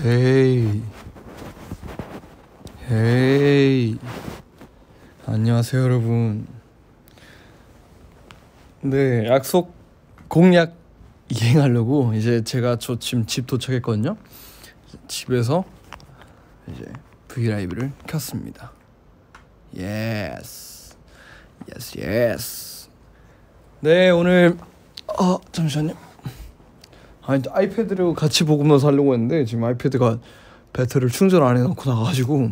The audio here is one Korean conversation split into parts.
헤이, 헤이. 안녕하세요, 여러분. 네, 약속 공약 이행하려고 이제 제가 지금 집 도착했거든요. 집에서 이제 브이라이브를 켰습니다. 예스, 예스, 예스. 네, 오늘 잠시만요. 아니, 아이패드로 같이 보면서 하려고 했는데 지금 아이패드가 배터리를 충전 안 해놓고 나가가지고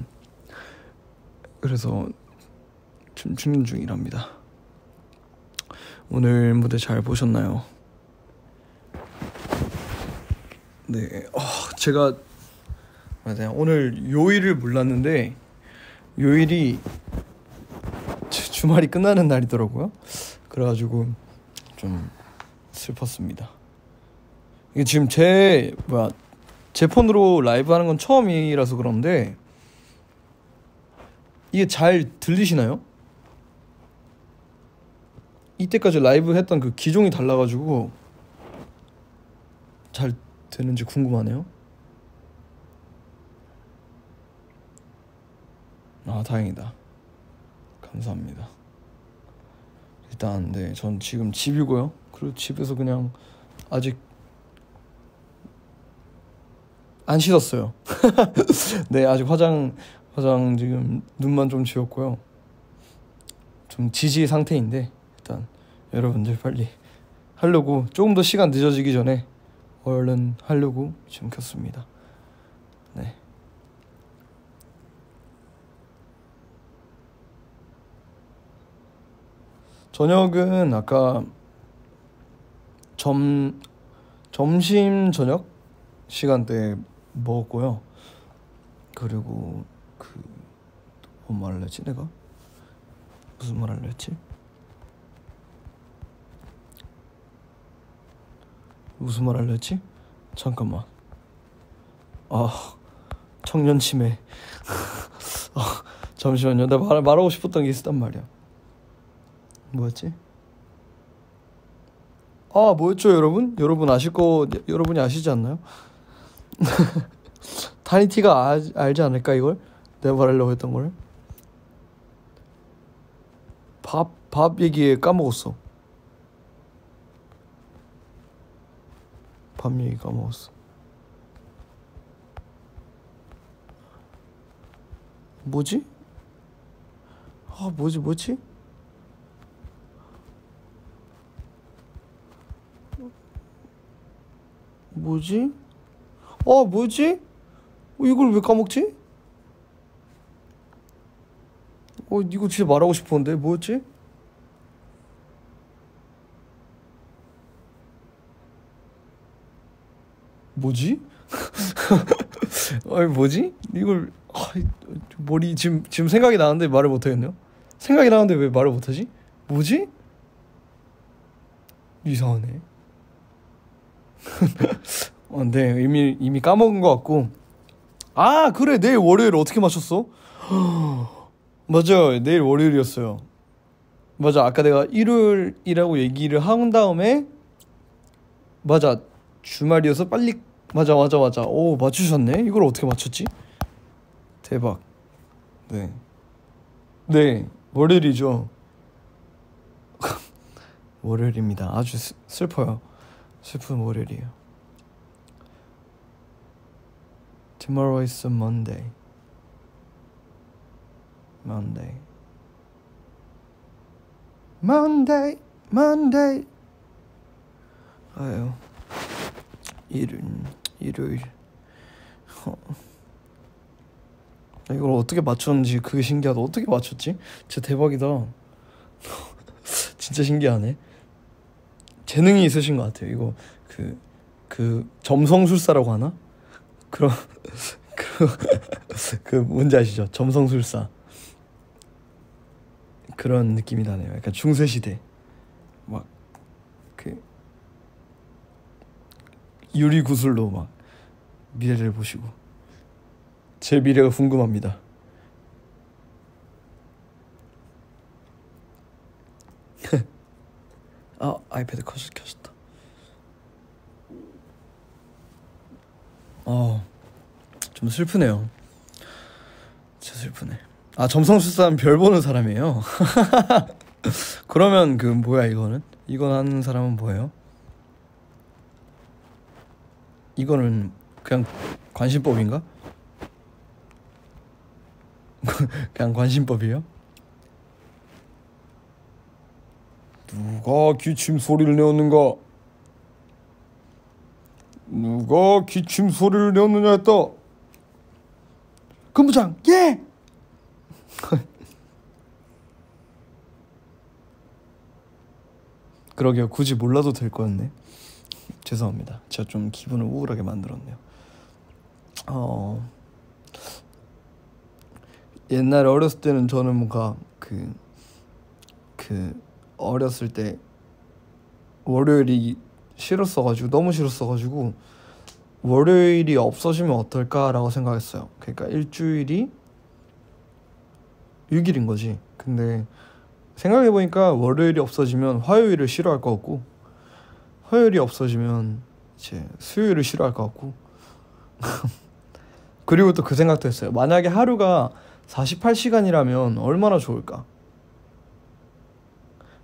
그래서 지금 충전 중이랍니다. 오늘 무대 잘 보셨나요? 네, 제가 맞아요. 오늘 요일을 몰랐는데 요일이 주말이 끝나는 날이더라고요. 그래가지고 좀 슬펐습니다. 이게 지금 제 폰으로 라이브 하는 건 처음이라서 그런데 이게 잘 들리시나요? 이때까지 라이브 했던 그 기종이 달라가지고 잘 되는지 궁금하네요. 다행이다. 감사합니다. 일단 네, 전 지금 집이고요. 그리고 집에서 그냥 아직 안 씻었어요. 네, 아직 화장 지금 눈만 좀 지웠고요. 좀 지지 상태인데 일단 여러분들 빨리 하려고 조금 더 시간 늦어지기 전에 얼른 하려고 지금 켰습니다. 네. 저녁은 아까 점심 저녁 시간대에 먹었고요. 그리고 뭔 말을 했지 내가? 무슨 말을 했지? 무슨 말을 했지? 잠깐만. 청년 치매. 잠시만요. 내가 말하고 싶었던 게 있었단 말이야. 뭐였지? 뭐였죠, 여러분? 여러분이 아시지 않나요? 타니티가 알지 않을까 이걸? 내가 말하려고 했던 걸. 밥 얘기에 까먹었어. 밥 얘기 까먹었어. 뭐지? 뭐지? 뭐지? 이걸 왜 까먹지? 이거 진짜 말하고 싶었는데 뭐였지? 뭐지? 뭐지? 이걸 머리 지금 생각이 나는데 말을 못하겠네요. 생각이 나는데 왜 말을 못하지? 뭐지? 이상하네. 네, 이미 까먹은 것 같고. 그래, 내일 월요일 어떻게 맞췄어? 맞아, 내일 월요일이었어요. 맞아, 아까 내가 일요일이라고 얘기를 한 다음에 맞아, 주말이어서 빨리 맞아. 오, 맞추셨네. 이걸 어떻게 맞췄지? 대박. 네, 월요일이죠. 월요일입니다. 아주 슬퍼요. 슬픈 월요일이에요. Tomorrow is a Monday. 아유, 일요일. 이걸 어떻게 맞췄는지 그게 신기하다. 어떻게 맞췄지? 진짜 대박이다. 진짜 신기하네. 재능이 있으신 것 같아요. 이거 그 점성술사라고 하나? 그런 뭔지 아시죠? 점성술사. 그런 느낌이 나네요. 약간 중세시대 막 유리구슬로 막 미래를 보시고. 제 미래가 궁금합니다. 아이패드 켜졌다. 좀 슬프네요. 진짜 슬프네. 아, 점성술사는 별 보는 사람이에요. 그러면 그 뭐야 이거는? 이건 하는 사람은 뭐예요? 이거는 그냥 관심법인가? 그냥 관심법이에요? 누가 기침 소리를 내었는가? 누가 기침 소리를 내었느냐 했다. 근무장 예. 그러게요. 굳이 몰라도 될 거였네. 죄송합니다. 제가 좀 기분을 우울하게 만들었네요. 옛날에 어렸을 때는 저는 뭔가 어렸을 때 월요일이 싫었어가지고 너무 싫었어가지고 월요일이 없어지면 어떨까라고 생각했어요. 그러니까 일주일이 6일인 거지. 근데 생각해보니까 월요일이 없어지면 화요일을 싫어할 것 같고 화요일이 없어지면 이제 수요일을 싫어할 것 같고 그리고 또 그 생각도 했어요. 만약에 하루가 48시간이라면 얼마나 좋을까?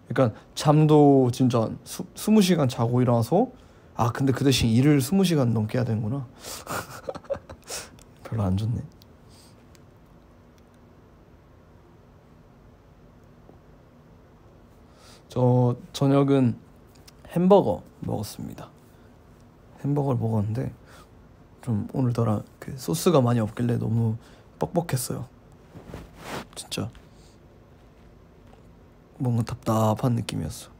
그러니까 잠도 진짜 20시간 자고 일어나서 근데 그 대신 일을 20시간 넘게 해야 되는구나. 별로 안 좋네. 저 저녁은 햄버거 먹었습니다. 햄버거를 먹었는데 좀 오늘따라 그 소스가 많이 없길래 너무 뻑뻑했어요. 진짜 뭔가 답답한 느낌이었어.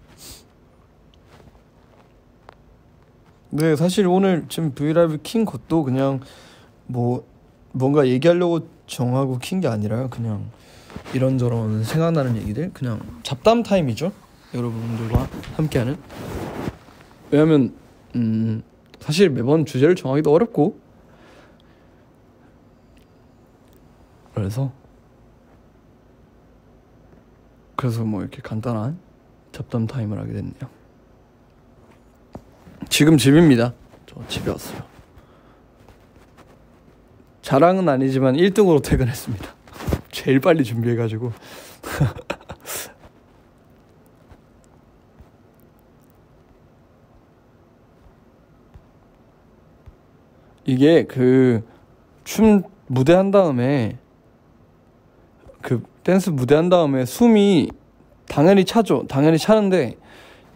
네, 사실 오늘 지금 브이라이브 킨 것도 그냥 뭔가 얘기하려고 정하고 킨 게 아니라요. 그냥 이런저런 생각나는 얘기들 그냥 잡담 타임이죠. 여러분들과 함께하는. 왜냐면 사실 매번 주제를 정하기도 어렵고 그래서 뭐 이렇게 간단한 잡담 타임을 하게 됐네요. 지금 집입니다. 저 집에 왔어요. 자랑은 아니지만 1등으로 퇴근했습니다. 제일 빨리 준비해가지고. 이게 춤 무대 한 다음에 댄스 무대 한 다음에 숨이 당연히 차죠. 당연히 차는데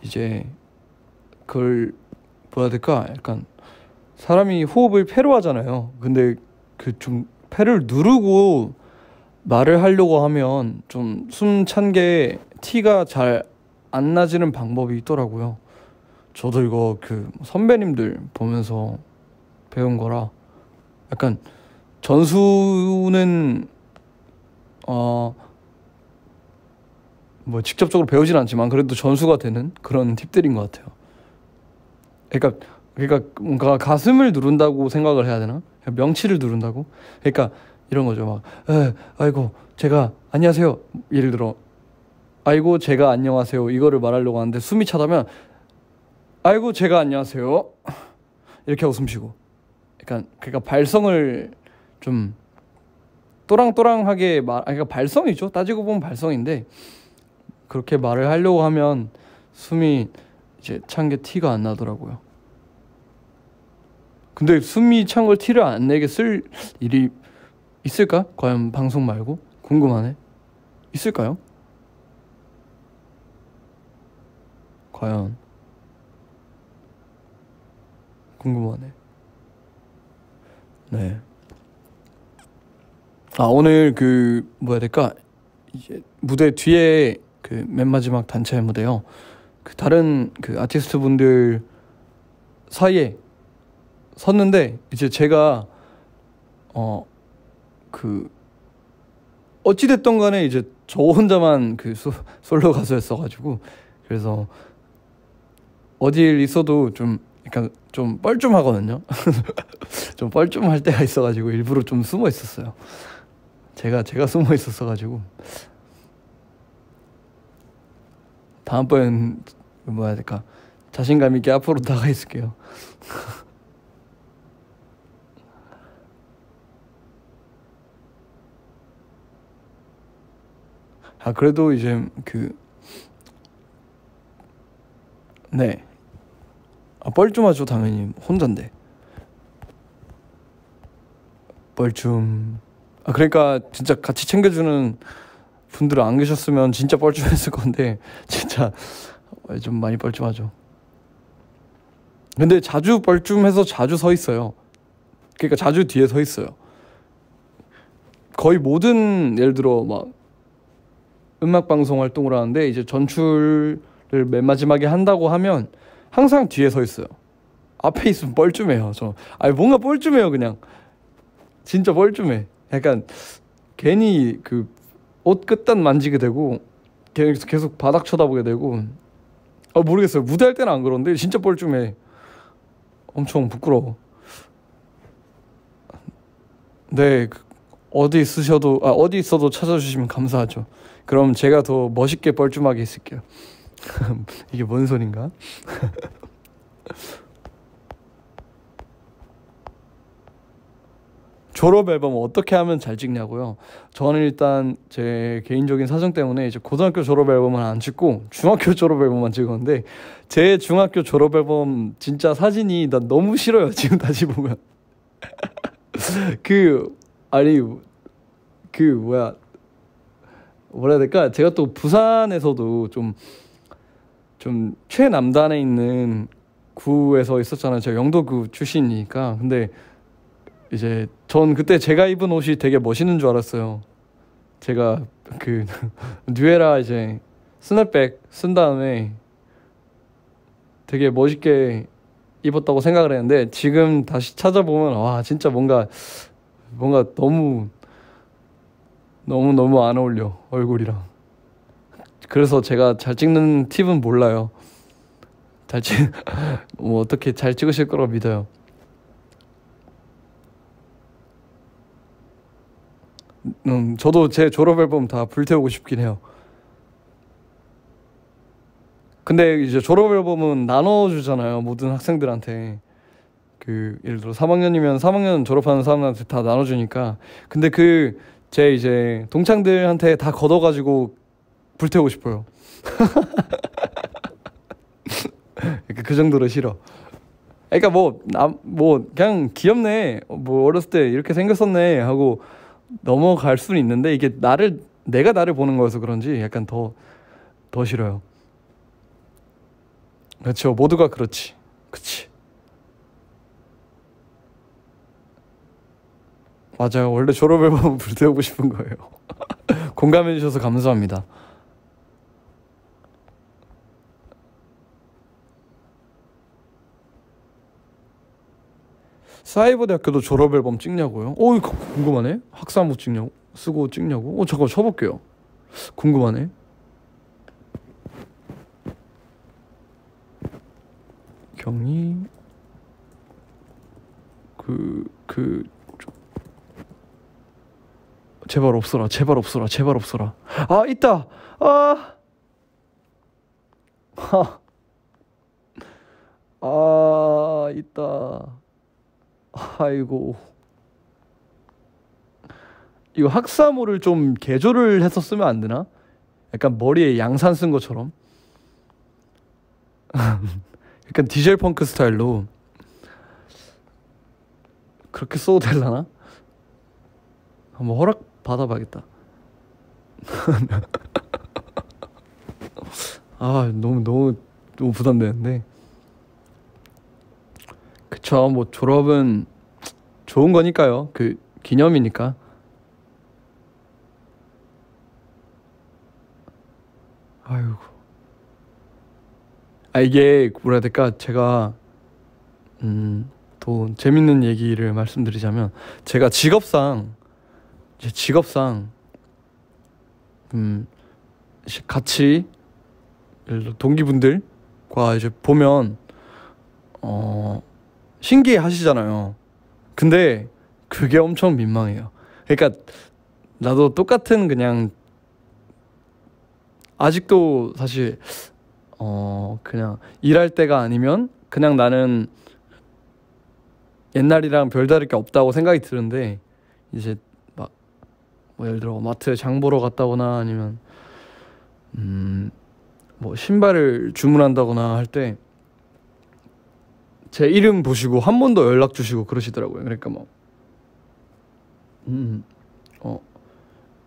이제 그걸 뭐라 해야 될까? 약간 사람이 호흡을 폐로 하잖아요. 근데 좀 폐를 누르고 말을 하려고 하면 좀 숨 찬 게 티가 잘 안 나지는 방법이 있더라고요. 저도 이거 선배님들 보면서 배운 거라 약간 전수는 뭐 직접적으로 배우진 않지만 그래도 전수가 되는 그런 팁들인 것 같아요. 그러니까 뭔가 가슴을 누른다고 생각을 해야 되나? 명치를 누른다고? 그러니까 이런 거죠. 막 아이고 제가 안녕하세요. 예를 들어 아이고 제가 안녕하세요 이거를 말하려고 하는데 숨이 차다면 아이고 제가 안녕하세요 이렇게 하고 숨 쉬고 그러니까 발성을 좀 또랑또랑하게 그러니까 발성이죠. 따지고 보면 발성인데 그렇게 말을 하려고 하면 숨이 이제 찬 게 티가 안 나더라고요. 근데 숨이 찬 걸 티를 안 내게 쓸 일이 있을까? 과연 방송 말고? 궁금하네. 있을까요? 과연 궁금하네. 네. 오늘 뭐야 될까? 이제 무대 뒤에 맨 마지막 단체 무대요. 다른 아티스트 분들 사이에 섰는데 이제 제가 어찌 됐던 간에 이제 저 혼자만 솔로 가수였어가지고 그래서 어딜 있어도 좀 약간 좀 뻘쭘하거든요. 좀 뻘쭘할 때가 있어가지고 일부러 좀 숨어 있었어요. 제가 숨어 있었어가지고 다음번엔 뭐야 해야 될까? 자신감 있게 앞으로 나가 있을게요. 아 그래도 이제 네. 아 뻘쭘하죠 당연히 혼잔데. 뻘쭘. 아 그러니까 진짜 같이 챙겨주는 분들 안 계셨으면 진짜 뻘쭘했을 건데 진짜 좀 많이 뻘쭘하죠. 근데 자주 뻘쭘해서 자주 서 있어요. 그러니까 자주 뒤에 서 있어요. 거의 모든 예를 들어 막 음악 방송 활동을 하는데 이제 전출을 맨 마지막에 한다고 하면 항상 뒤에 서 있어요. 앞에 있으면 뻘쭘해요. 아니 뭔가 뻘쭘해요 그냥. 진짜 뻘쭘해. 약간 괜히 그 옷 끝단 만지게 되고 계속 바닥 쳐다보게 되고. 모르겠어요. 무대할 때는 안 그런데 진짜 뻘쭘해. 엄청 부끄러워. 네, 어디 있어도 찾아주시면 감사하죠. 그럼 제가 더 멋있게 뻘쭘하게 있을게요. 이게 뭔 소린가? 졸업 앨범 어떻게 하면 잘 찍냐고요? 저는 일단 제 개인적인 사정 때문에 이제 고등학교 졸업 앨범은 안 찍고 중학교 졸업 앨범만 찍었는데 제 중학교 졸업 앨범 진짜 사진이 난 너무 싫어요. 지금 다시 보면 아니 뭐야 해야 될까? 제가 또 부산에서도 좀 최남단에 있는 구에서 있었잖아요. 제가 영도구 출신이니까. 근데 이제 전 그때 제가 입은 옷이 되게 멋있는 줄 알았어요. 제가 뉴에라 이제 스냅백 쓴 다음에 되게 멋있게 입었다고 생각을 했는데 지금 다시 찾아보면 와 진짜 뭔가 너무 안 어울려 얼굴이랑. 그래서 제가 잘 찍는 팁은 몰라요. 뭐 어떻게 잘 찍으실 거라고 믿어요. 저도 제 졸업 앨범 다 불태우고 싶긴 해요. 근데 이제 졸업 앨범은 나눠주잖아요 모든 학생들한테. 예를 들어 3학년이면 3학년 졸업하는 사람들한테 다 나눠주니까. 근데 제 이제 동창들한테 다 걷어가지고 불태우고 싶어요. 그 정도로 싫어. 그러니까 뭐 그냥 귀엽네. 뭐 어렸을 때 이렇게 생겼었네 하고 넘어갈 수는 있는데 이게 내가 나를 보는 거여서 그런지 약간 더 싫어요. 그렇죠. 모두가 그렇지. 그치. 맞아요. 원래 졸업 앨범 불태우고 싶은 거예요. 공감해 주셔서 감사합니다. 사이버대학교도 졸업 앨범 찍냐고요? 이거 궁금하네. 학사모 쓰고 찍냐고? 잠깐 쳐볼게요. 궁금하네. 경희 제발 없어라. 아 있다. 있다. 아이고. 이거 학사모를 좀 개조를 했었으면 안 되나? 약간 머리에 양산 쓴 것처럼. 약간 디젤 펑크 스타일로 그렇게 써도 되려나? 한번 허락 받아봐야겠다. 너무 부담되는데. 그쵸. 뭐 졸업은 좋은 거니까요. 기념이니까. 아이고. 이게 뭐라 해야 될까? 제가 또 재밌는 얘기를 말씀드리자면 제가 직업상 같이 예를 들어 동기분들과 이제 보면 신기해 하시잖아요. 근데 그게 엄청 민망해요. 그러니까 나도 똑같은 그냥 아직도 사실 그냥 일할 때가 아니면 그냥 나는 옛날이랑 별다를 게 없다고 생각이 드는데 이제 막 뭐 예를 들어 마트에 장 보러 갔다거나 아니면 뭐 신발을 주문한다거나 할 때 제 이름 보시고 한 번 더 연락 주시고 그러시더라고요. 그러니까 뭐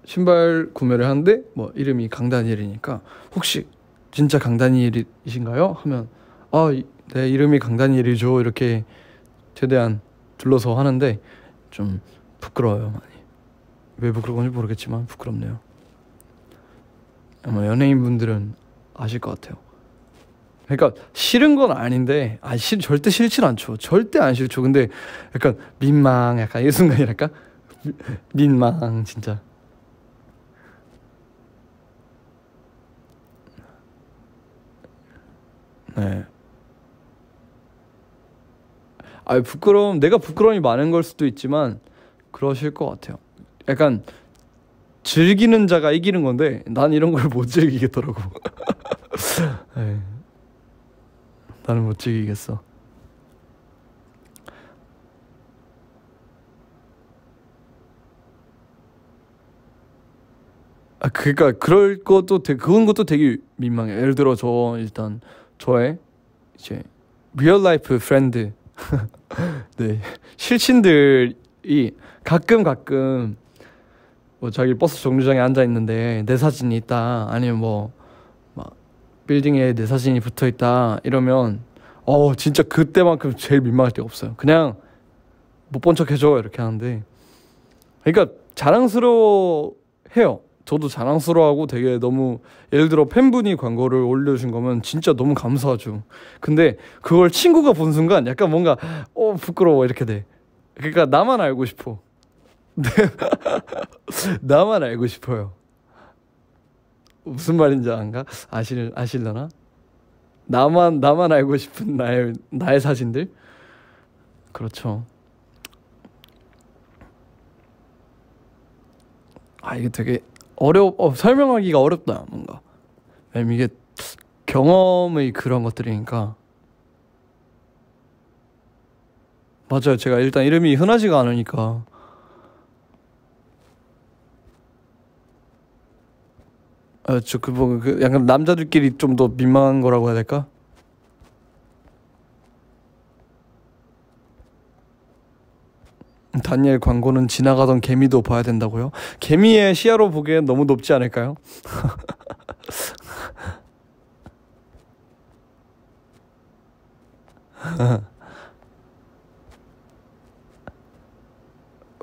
신발 구매를 하는데 뭐 이름이 강다니엘이니까 혹시 진짜 강다니엘이신가요? 하면 네, 이름이 강다니엘이죠. 이렇게 최대한 둘러서 하는데 좀 부끄러워요, 많이. 왜 부끄러운 건지 모르겠지만 부끄럽네요. 아마 연예인분들은 아실 것 같아요. 그러니까 싫은 건 아닌데 절대 싫진 않죠. 절대 안 싫죠. 근데 약간 민망, 약간 이 순간이랄까? 민망 진짜. 네. 내가 부끄러움이 많은 걸 수도 있지만 그러실 것 같아요. 약간 즐기는 자가 이기는 건데 난 이런 걸 못 즐기겠더라고. 네. 나는 못 즐기겠어. 그러니까 그런 것도 되게 민망해요. 예를 들어 일단 저의 이제 리얼 라이프 프렌드 네, 실친들이 가끔 뭐 자기 버스 정류장에 앉아 있는데 내 사진이 있다, 아니면 뭐 막 빌딩에 내 사진이 붙어 있다 이러면 진짜 그때만큼 제일 민망할 데가 없어요. 그냥 못 본 척 해줘 이렇게 하는데, 그러니까 자랑스러워해요. 저도 자랑스러워하고 되게 너무, 예를 들어 팬분이 광고를 올려주신 거면 진짜 너무 감사하죠. 근데 그걸 친구가 본 순간 약간 뭔가 부끄러워 이렇게 돼. 그러니까 나만 알고 싶어. 나만 알고 싶어요. 무슨 말인지 안가? 아실려나? 나만 알고 싶은 나의 사진들. 그렇죠. 이게 되게 설명하기가 어렵다, 뭔가. 왜냐면 이게 경험의 그런 것들이니까. 맞아요. 제가 일단 이름이 흔하지가 않으니까. 약간 남자들끼리 좀 더 민망한 거라고 해야 될까? 다니엘 광고는 지나가던 개미도 봐야 된다고요? 개미의 시야로 보기엔 너무 높지 않을까요?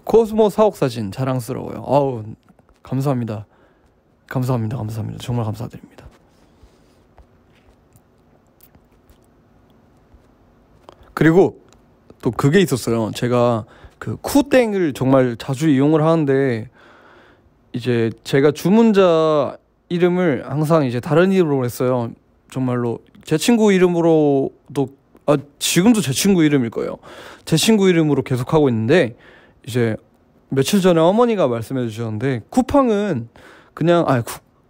코스모 사옥 사진 자랑스러워요. 감사합니다. 감사합니다. 정말 감사드립니다. 그리고 또 그게 있었어요. 제가 그 쿠땡을 정말 자주 이용을 하는데, 이제 제가 주문자 이름을 항상 이제 다른 이름으로 했어요. 정말로 제 친구 이름으로도, 지금도 제 친구 이름일 거예요. 제 친구 이름으로 계속 하고 있는데, 이제 며칠 전에 어머니가 말씀해 주셨는데, 쿠팡은 그냥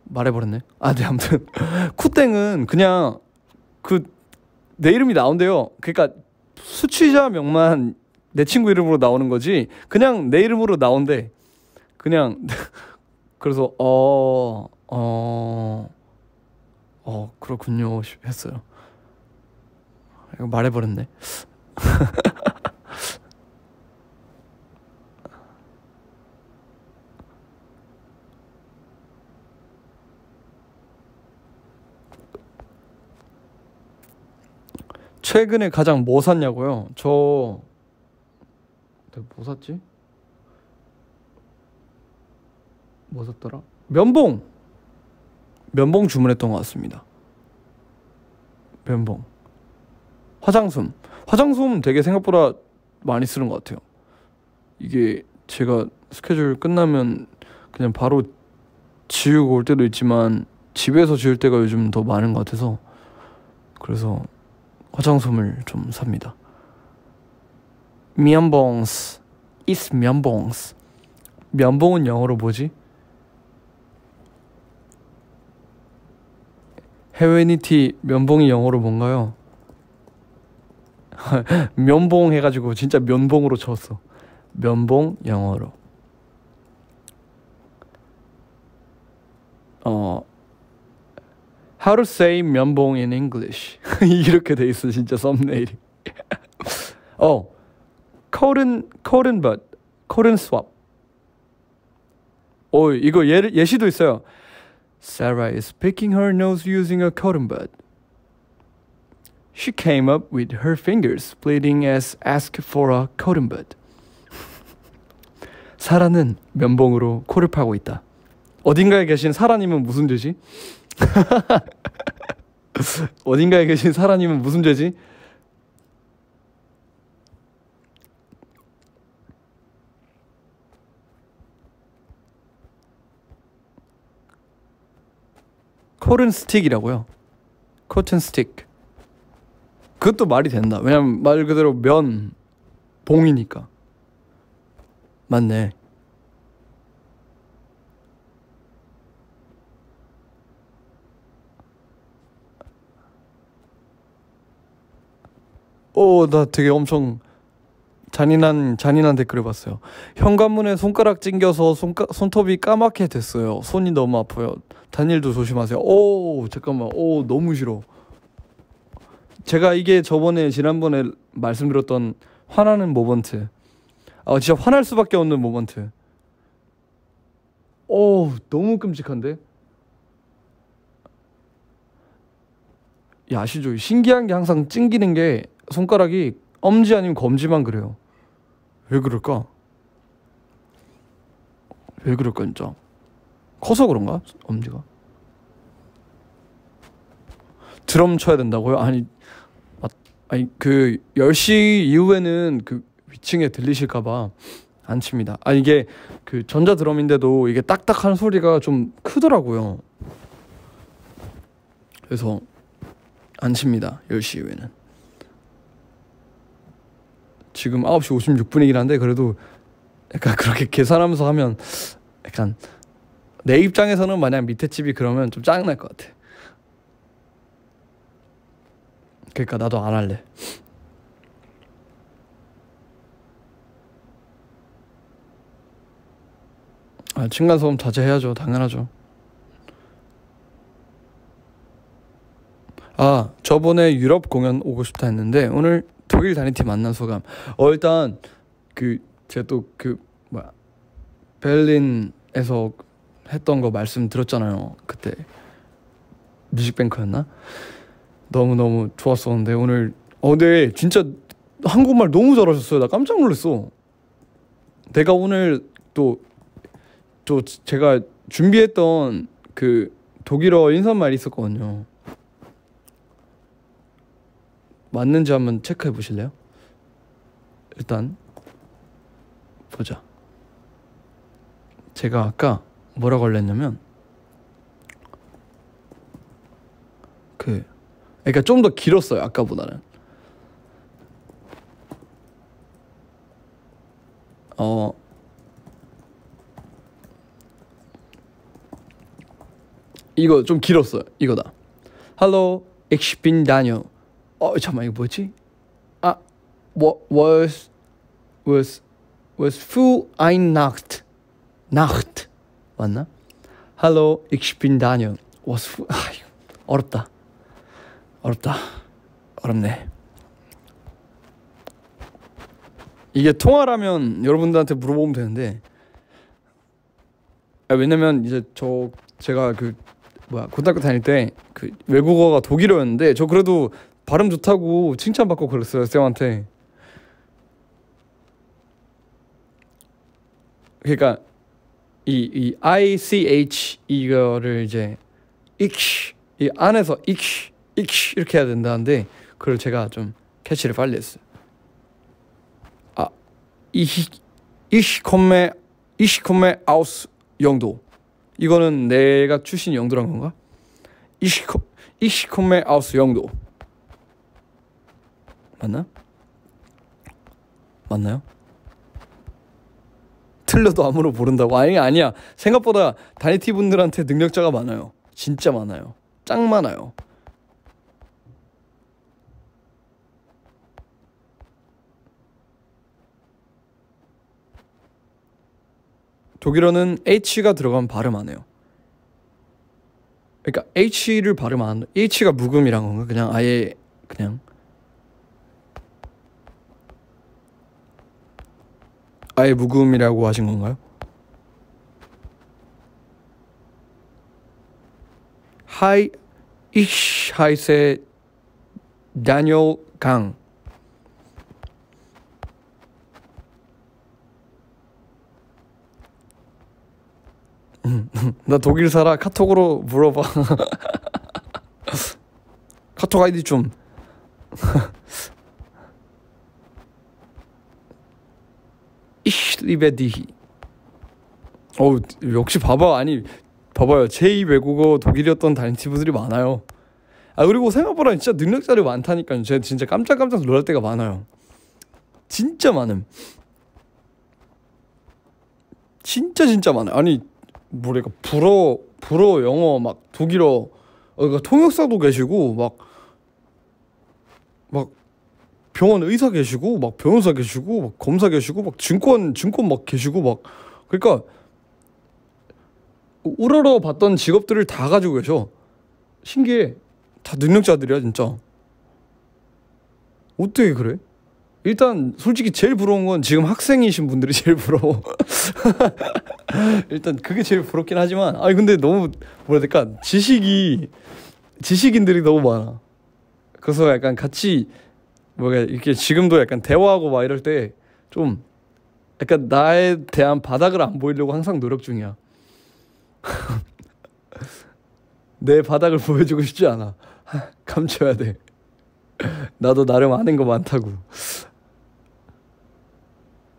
말해버렸네. 네, 아무튼 쿠땡은 그냥 내 이름이 나온대요. 그러니까 수취자명만 내 친구 이름으로 나오는 거지 그냥 내 이름으로 나온대. 그냥 그래서 그렇군요 했어요. 이거 말해버렸네. 최근에 가장 뭐 샀냐고요? 내가 뭐 샀지? 뭐 샀더라? 면봉 주문했던 것 같습니다. 면봉. 화장솜 되게 생각보다 많이 쓰는 것 같아요. 이게 제가 스케줄 끝나면 그냥 바로 지우고 올 때도 있지만 집에서 지울 때가 요즘 더 많은 것 같아서, 그래서 화장솜을 좀 삽니다. 면봉스 is 면봉스. 면봉은 영어로 뭐지? 헤웨니티 면봉이 영어로 뭔가요? 면봉 해가지고 진짜 면봉으로 쳤어. 면봉 영어로 How to say 면봉 in English. 이렇게 돼 있어 진짜 썸네일이. cotton bud, cotton swab. 이거 예시도 있어요. Sarah is picking her nose using a cotton bud. She came up with her fingers bleeding as asked for a cotton bud. 사라는 면봉으로 코를 파고 있다. 어딘가에 계신 사라님은 무슨 죄지? 어딘가에 계신 사라님은 무슨 죄지? 코튼 스틱이라고요. 코튼 스틱. 그것도 말이 된다. 왜냐면 말 그대로 면 봉이니까. 맞네. 나 되게 엄청 잔인한 댓글을 봤어요. 현관문에 손가락 찡겨서 손톱이 까맣게 됐어요. 손이 너무 아파요. 다니엘도 조심하세요. 잠깐만. 너무 싫어. 제가 이게 지난번에 말씀드렸던 화나는 모먼트. 진짜 화날 수밖에 없는 모먼트. 너무 끔찍한데? 아시죠? 신기한 게 항상 찡기는 게 손가락이 엄지 아니면 검지만 그래요. 왜 그럴까? 진짜? 커서 그런가? 엄지가? 드럼 쳐야 된다고요? 아니 그 10시 이후에는 그 위층에 들리실까봐 안 칩니다. 이게 그 전자 드럼인데도 이게 딱딱한 소리가 좀 크더라고요. 그래서 안 칩니다. 10시 이후에는. 지금 9시 56분이긴 한데 그래도 약간 그렇게 계산하면서 하면 약간 내 입장에서는 만약 밑에 집이 그러면 좀 짜증날 것 같아. 그러니까 나도 안 할래. 층간소음 자제해야죠. 당연하죠. 저번에 유럽 공연 오고 싶다 했는데 오늘 독일 단위팀 만난 소감. 일단 제가 또 베를린에서 했던 거 말씀 들었잖아요. 그때 뮤직뱅크였나? 너무너무 좋았었는데 오늘 근데 진짜 한국말 너무 잘하셨어요. 나 깜짝 놀랐어. 내가 오늘 또 제가 준비했던 그 독일어 인사말이 있었거든요. 맞는지 한번 체크해 보실래요? 일단 보자. 제가 아까 뭐라고 걸렸냐면 그러니까 좀 더 길었어요. 아까보다는. 이거 좀 길었어요. 이거다. Hallo, ich bin Daniel. 잠깐만 이거 뭐지? was für eine Nacht 맞나? Hallo, ich bin Daniel. 어렵네. 이게 통화라면 여러분들한테 물어보면 되는데 왜냐면 이제 제가 고등학교 다닐 때 외국어가 독일어였는데 저 그래도 발음 좋다고 칭찬받고 그랬어요 쌤한테. 그러니까 이 ICH 이거를 이제 이 안에서 이렇게 해야 된다는데 그걸 제가 좀 캐치를 빨리 했어요. ich komme aus 영도. 이거는 내가 출신 영도란 건가? ich komme aus 영도. 맞나요? 틀려도 아무로 모른다고? 아니야. 생각보다 다니티 분들한테 능력자가 많아요. 진짜 많아요. 짱 많아요. 독일어는 H가 들어가면 발음 안 해요. 그러니까 H를 발음 안 H가 묵음이란 건가? 그냥 아예 그냥 아예 묵음이라고 하신 건가요? Hi, ich heiße Daniel Gang. 나 독일 살아. 카톡으로 물어봐. 카톡 아이디 좀. Ich liebe dich. 역시 봐봐. 아니 봐봐요. 제2 외국어 독일이었던 다른 친구들이 많아요. 아 그리고 생각보다 진짜 능력자들이 많다니까요. 제가 진짜 깜짝깜짝 놀랄 때가 많아요. 진짜 많음. 진짜 많아요. 아니 뭐랄까 불어 영어 막 독일어 그러니까 통역사도 계시고 막 병원 의사 계시고 막 변호사 계시고 막 검사 계시고 막 증권 막 계시고 막 그러니까 우러러 봤던 직업들을 다 가지고 계셔. 신기해. 다 능력자들이야 진짜. 어떻게 그래? 일단 솔직히 제일 부러운 건 지금 학생이신 분들이 제일 부러워. 일단 그게 제일 부럽긴 하지만 아니 근데 너무 뭐라 해야 될까 지식인들이 너무 많아. 그래서 약간 같이 뭐가 이렇게 지금도 약간 대화하고 막 이럴 때 좀 약간 나에 대한 바닥을 안 보이려고 항상 노력 중이야. 내 바닥을 보여주고 싶지 않아. 감춰야 돼. 나도 나름 아는 거 많다고.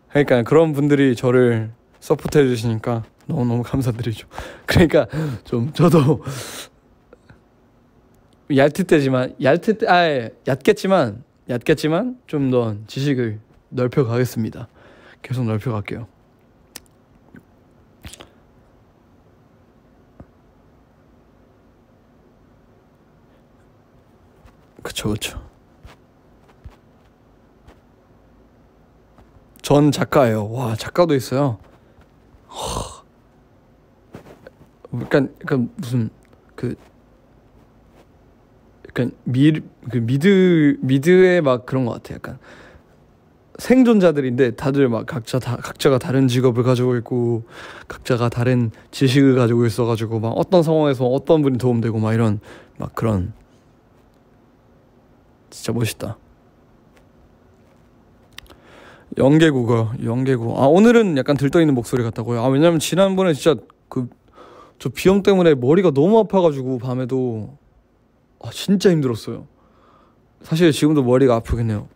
그러니까 그런 분들이 저를 서포트 해주시니까 너무너무 감사드리죠. 그러니까 좀 저도 얕겠지만 좀 더 지식을 넓혀가겠습니다. 계속 넓혀갈게요. 그쵸. 전 작가예요. 와 작가도 있어요. 약간 무슨 약간 미드의 막 그런 것 같아. 약간 생존자들인데 다들 막 각자가 다른 직업을 가지고 있고 각자가 다른 지식을 가지고 있어가지고 막 어떤 상황에서 어떤 분이 도움되고 막 이런 막 그런 진짜 멋있다. 영계국어. 아 오늘은 약간 들떠있는 목소리 같다고요. 아 왜냐면 지난번에 진짜 저 비염 때문에 머리가 너무 아파가지고 밤에도 진짜 힘들었어요. 사실 지금도 머리가 아프긴 해요.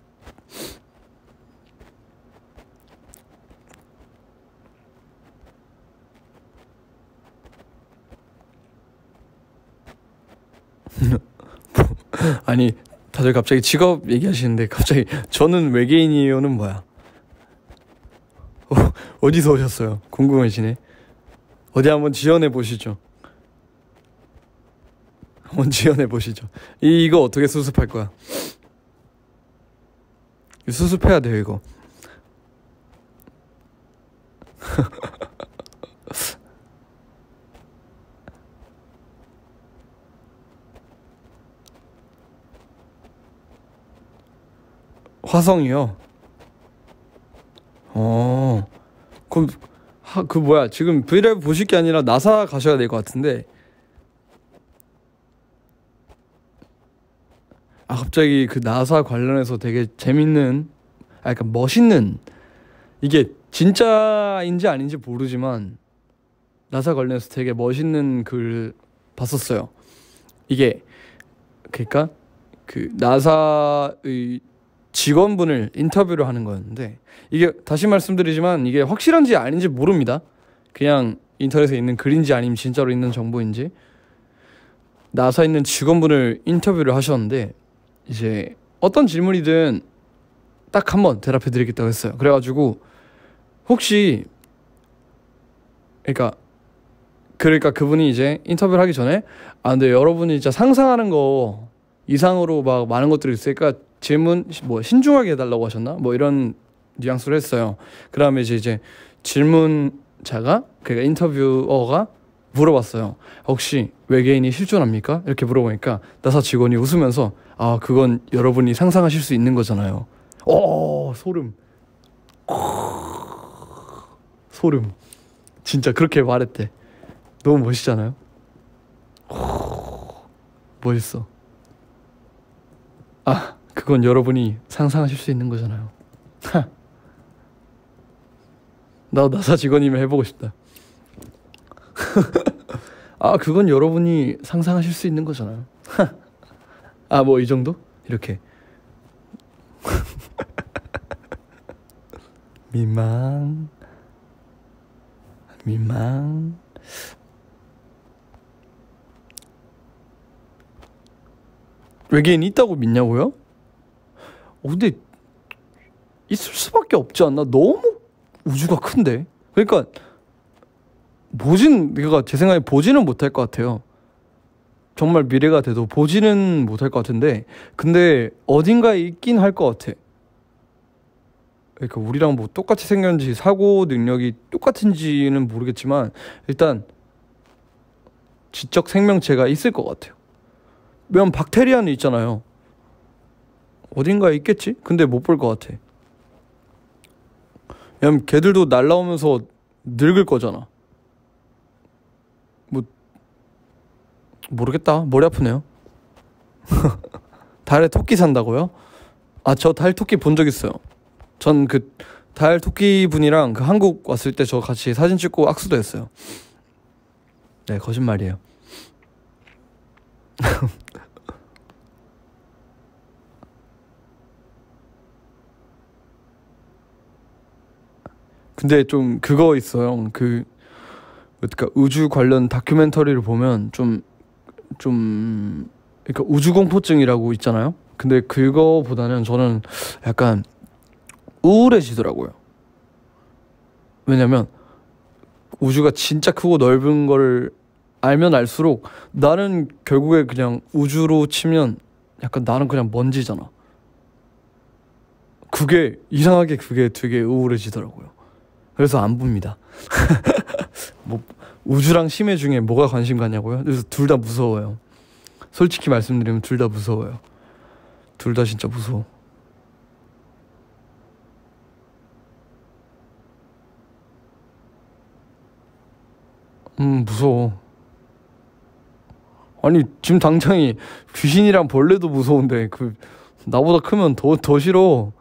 아니 다들 갑자기 직업 얘기하시는데 갑자기 저는 외계인이에요는 뭐야? 어디서 오셨어요? 궁금해지네. 어디 한번 지원해 보시죠. 이거 어떻게 수습할 거야? 수습해야 돼요 이거. 화성이요? 그럼 뭐야 지금 브이라이브 보실 게 아니라 나사 가셔야 될 것 같은데. 갑자기 그 나사 관련해서 되게 재밌는 약간 멋있는 이게 진짜인지 아닌지 모르지만 나사 관련해서 되게 멋있는 글 봤었어요. 이게 그러니까 그 나사의 직원분을 인터뷰를 하는 거였는데 이게 다시 말씀드리지만 이게 확실한지 아닌지 모릅니다. 그냥 인터넷에 있는 글인지 아니면 진짜로 있는 정보인지. 나사에 있는 직원분을 인터뷰를 하셨는데 이제 어떤 질문이든 딱 한번 대답해 드리겠다고 했어요. 그래가지고 혹시 그러니까 그분이 이제 인터뷰를 하기 전에 근데 여러분이 진짜 상상하는 거 이상으로 막 많은 것들이 있으니까 질문 뭐 신중하게 해달라고 하셨나? 뭐 이런 뉘앙스를 했어요. 그 다음에 이제 질문자가 그러니까 인터뷰어가 물어봤어요. 혹시 외계인이 실존합니까? 이렇게 물어보니까 나사 직원이 웃으면서 아 그건 여러분이 상상하실 수 있는 거잖아요. 소름. 소름. 진짜 그렇게 말했대. 너무 멋있잖아요. 멋있어. 아 그건 여러분이 상상하실 수 있는 거잖아요. 나 나사 직원이면 해보고 싶다. 아 그건 여러분이 상상하실 수 있는 거잖아요. 아 뭐 이 정도? 이렇게. 민망. 외계인이 있다고 믿냐고요? 근데 있을 수밖에 없지 않나? 너무 우주가 큰데. 그러니까 내가 제 생각에 보지는 못할 것 같아요. 정말 미래가 돼도 보지는 못할 것 같은데 근데 어딘가에 있긴 할 것 같아. 그러니까 우리랑 뭐 똑같이 생겼는지 사고 능력이 똑같은지는 모르겠지만 일단 지적 생명체가 있을 것 같아요. 왜냐면 박테리아는 있잖아요. 어딘가에 있겠지? 근데 못 볼 것 같아. 왜냐면 걔들도 날라오면서 늙을 거잖아. 뭐 모르겠다. 머리 아프네요. 달에 토끼 산다고요? 아 저 달 토끼 본 적 있어요. 전 그 달 토끼 분이랑 그 한국 왔을 때 저 같이 사진 찍고 악수도 했어요. 네 거짓말이에요. 근데 좀 그거 있어요. 그러니까 우주 관련 다큐멘터리를 보면 그러니까 우주 공포증이라고 있잖아요. 근데 그거보다는 저는 약간 우울해지더라고요. 왜냐면 우주가 진짜 크고 넓은 거를 알면 알수록 나는 결국에 그냥 우주로 치면 약간 나는 그냥 먼지잖아. 그게 이상하게 그게 되게 우울해지더라고요. 그래서 안 봅니다. 뭐 우주랑 심해 중에 뭐가 관심 가냐고요? 그래서 둘 다 무서워요. 솔직히 말씀드리면 둘 다 무서워요. 둘 다 진짜 무서워. 무서워. 아니 지금 당장이 귀신이랑 벌레도 무서운데 그 나보다 크면 더 싫어.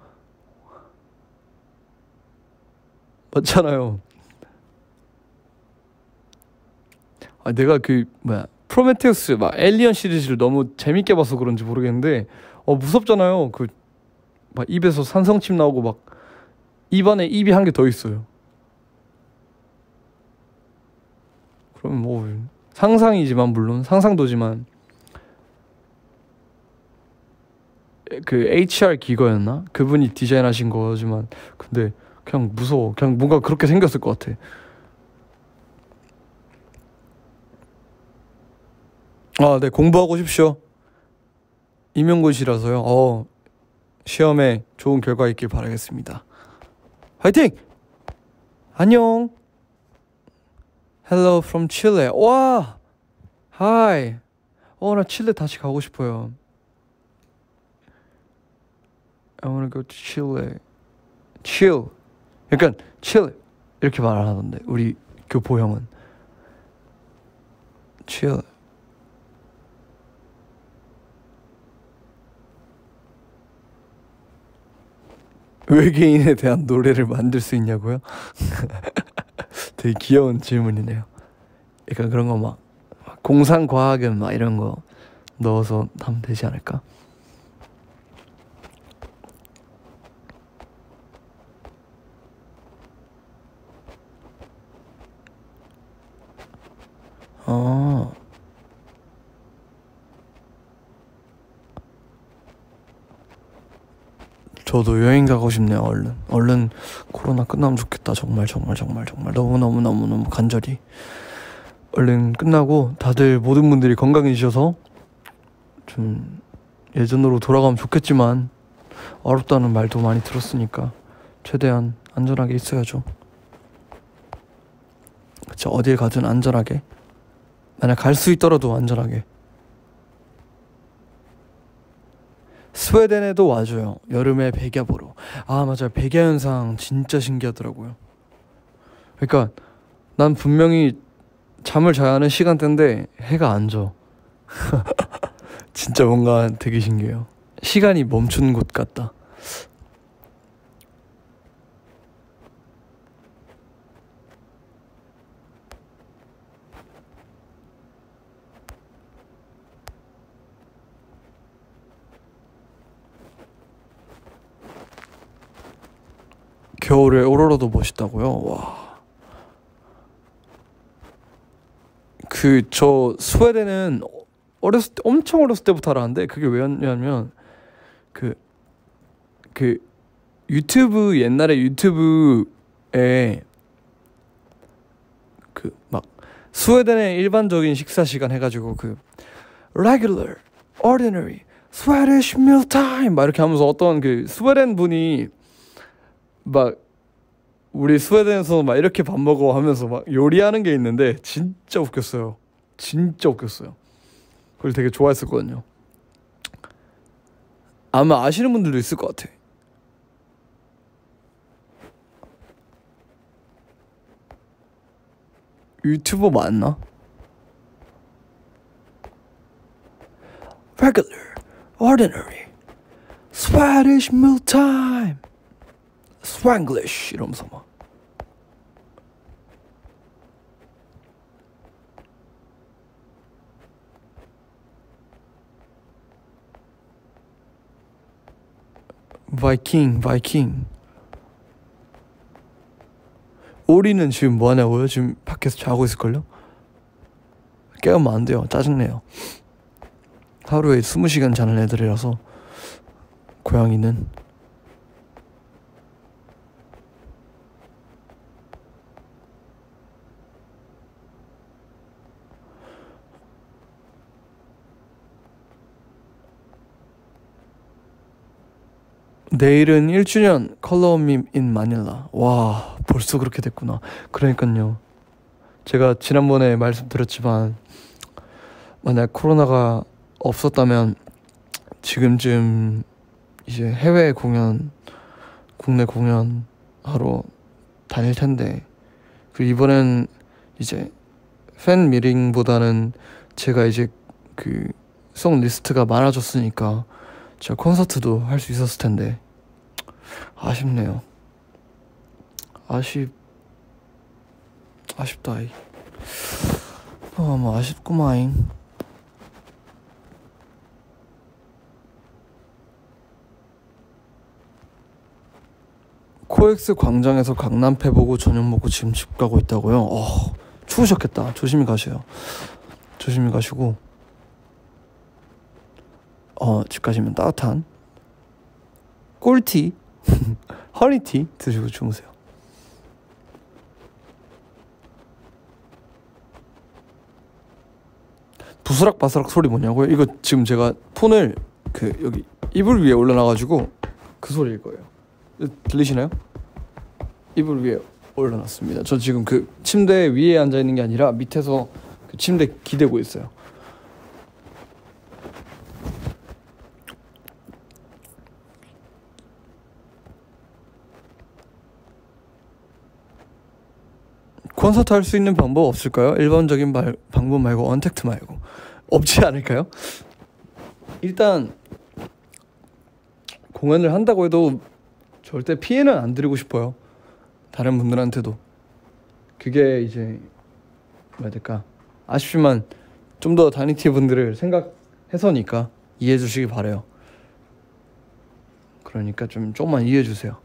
맞잖아요. 아 내가 그 뭐야 프로메테우스 막 에일리언 시리즈를 너무 재밌게 봐서 그런지 모르겠는데 무섭잖아요. 그 막 입에서 산성침 나오고 막 입안에 입이 한 개 더 있어요. 그럼 뭐 상상이지만 물론 상상도지만 그 HR 기거였나? 그분이 디자인하신 거지만 근데 그냥 무서워. 그냥 뭔가 그렇게 생겼을 것 같아. 아, 네 공부하고 싶쇼. 임용고시라서요. 시험에 좋은 결과 있길 바라겠습니다. 화이팅! 안녕. Hello from Chile. 와, hi. 나 칠레 다시 가고 싶어요. I wanna go to Chile. Chill. 약간 chill 이렇게 말 안 하던데 우리 교포 형은. Chill. 외계인에 대한 노래를 만들 수 있냐고요? 되게 귀여운 질문이네요. 약간 그런 거 막 공상과학은 막 이런 거 넣어서 하면 되지 않을까? 저도 여행 가고 싶네요. 얼른 코로나 끝나면 좋겠다. 정말 너무 간절히 얼른 끝나고 다들 모든 분들이 건강해지셔서 좀 예전으로 돌아가면 좋겠지만 어렵다는 말도 많이 들었으니까 최대한 안전하게 있어야죠. 그쵸? 어딜 가든 안전하게 만약 갈 수 있더라도 안전하게. 스웨덴에도 와줘요. 여름에 백야 보러. 아 맞아요. 백야 현상 진짜 신기하더라고요. 그러니까 난 분명히 잠을 자야 하는 시간대인데 해가 안 져. 진짜 뭔가 되게 신기해요. 시간이 멈춘 곳 같다. 겨울에 오로라도 멋있다고요? 와. 저 스웨덴은 엄청 어렸을 때부터 알았는데 그게 왜였냐면 그 유튜브 옛날에 유튜브에 막 스웨덴의 일반적인 식사 시간 해가지고 regular, ordinary, Swedish meal time 막 이렇게 하면서 어떤 스웨덴 분이 막 우리 스웨덴에서 막 이렇게 밥 먹어 하면서 막 요리하는 게 있는데 진짜 웃겼어요. 진짜 웃겼어요. 그걸 되게 좋아했었거든요. 아마 아시는 분들도 있을 것 같아. 유튜버 맞나? Regular, ordinary, Swedish meal time, Swanglish 이러면서 막 바이킹. 오리는 지금 뭐하냐고요? 지금 밖에서 자고 있을걸요? 깨우면 안 돼요. 짜증내요. 하루에 20시간 자는 애들이라서. 고양이는 내일은 1주년 컬러밈 인 마닐라. 와 벌써 그렇게 됐구나. 그러니까요. 제가 지난번에 말씀드렸지만 만약 코로나가 없었다면 지금쯤 이제 해외 공연, 국내 공연 하러 다닐 텐데 이번엔 이제 팬 미팅보다는 제가 이제 송 리스트가 많아졌으니까 제가 콘서트도 할 수 있었을 텐데 아쉽네요. 아쉽다. 뭐 아쉽구마잉. 코엑스 광장에서 강남패 보고 저녁 먹고 지금 집 가고 있다고요? 추우셨겠다. 조심히 가세요. 조심히 가시고 집 가시면 따뜻한 꿀티 허니티 드시고 주무세요. 부스럭 바스락 소리 뭐냐고요? 이거 지금 제가 폰을 여기 이불 위에 올려놔가지고 그 소리일 거예요. 들리시나요? 이불 위에 올려놨습니다. 저 지금 침대 위에 앉아있는 게 아니라 밑에서 침대 기대고 있어요. 콘서트 할 수 있는 방법 없을까요? 일반적인 방법 말고 언택트 말고 없지 않을까요? 일단 공연을 한다고 해도 절대 피해는 안 드리고 싶어요. 다른 분들한테도. 그게 이제 뭐야 해야 될까? 아쉽지만 좀 더 다니티 분들을 생각해서니까 이해해 주시기 바래요. 그러니까 조금만 이해해 주세요.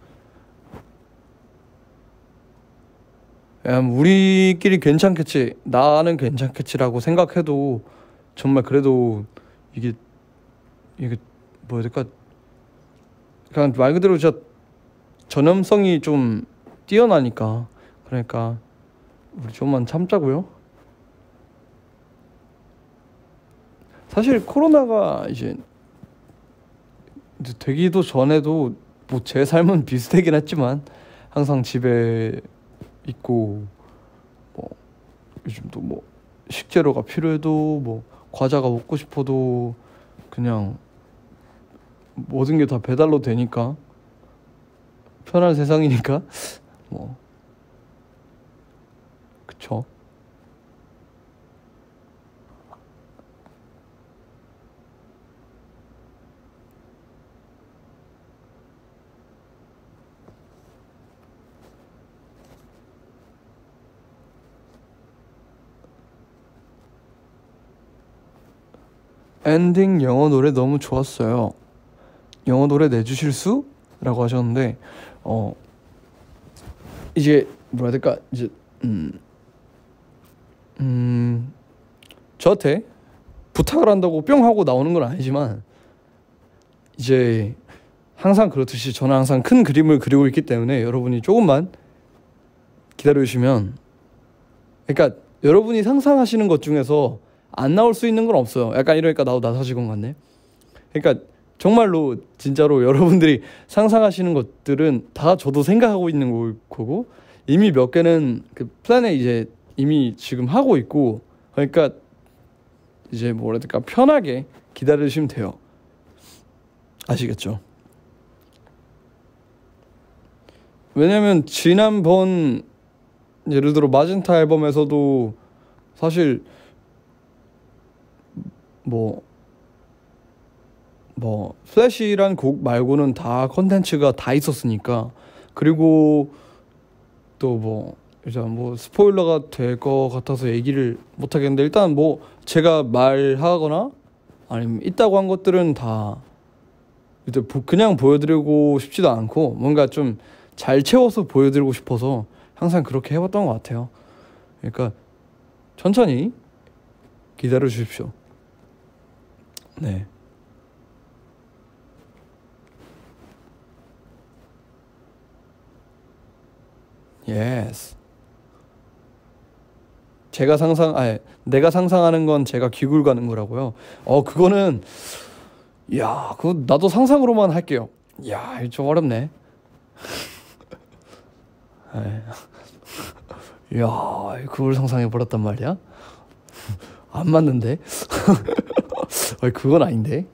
우리끼리 괜찮겠지, 나는 괜찮겠지라고 생각해도 정말 그래도 이게 뭐 해야 될까? 그냥 말 그대로 전염성이 좀 뛰어나니까. 그러니까 우리 좀만 참자고요. 사실 코로나가 이제 되기도 전에도 뭐 제 삶은 비슷하긴 했지만 항상 집에 있고 뭐 요즘도 뭐 식재료가 필요해도 뭐 과자가 먹고 싶어도 그냥 모든 게 다 배달로 되니까 편한 세상이니까 뭐 그쵸. 엔딩 영어 노래 너무 좋았어요. 영어 노래 내주실 수? 라고 하셨는데 이제 뭐라 해야 될까 이제 저한테 부탁을 한다고 뿅 하고 나오는 건 아니지만 이제 항상 그렇듯이 저는 항상 큰 그림을 그리고 있기 때문에 여러분이 조금만 기다려주시면, 그러니까 여러분이 상상하시는 것 중에서 안 나올 수 있는 건 없어요. 약간 이러니까 나도 나사직원 같네. 그러니까 정말로 진짜로 여러분들이 상상하시는 것들은 다 저도 생각하고 있는 거고 이미 몇 개는 그 플랜에 이제 이미 지금 하고 있고, 그러니까 이제 뭐라 해야 될까 편하게 기다려주시면 돼요. 아시겠죠? 왜냐면 지난번 예를 들어 마젠타 앨범에서도 사실 뭐 플래시란 곡 말고는 다 컨텐츠가 다 있었으니까, 그리고 또 뭐 일단 뭐 스포일러가 될 것 같아서 얘기를 못 하겠는데, 일단 뭐 제가 말하거나 아니면 있다고 한 것들은 다 일단 그냥 보여드리고 싶지도 않고 뭔가 좀 잘 채워서 보여드리고 싶어서 항상 그렇게 해왔던 것 같아요. 그러니까 천천히 기다려 주십시오. 네. 예스. 내가 상상하는 건 제가 귀굴 가는 거라고요. 그거는 그거 나도 상상으로만 할게요. 이거 좀 어렵네. 그걸 상상해 버렸단 말이야? 안 맞는데? 그건 아닌데?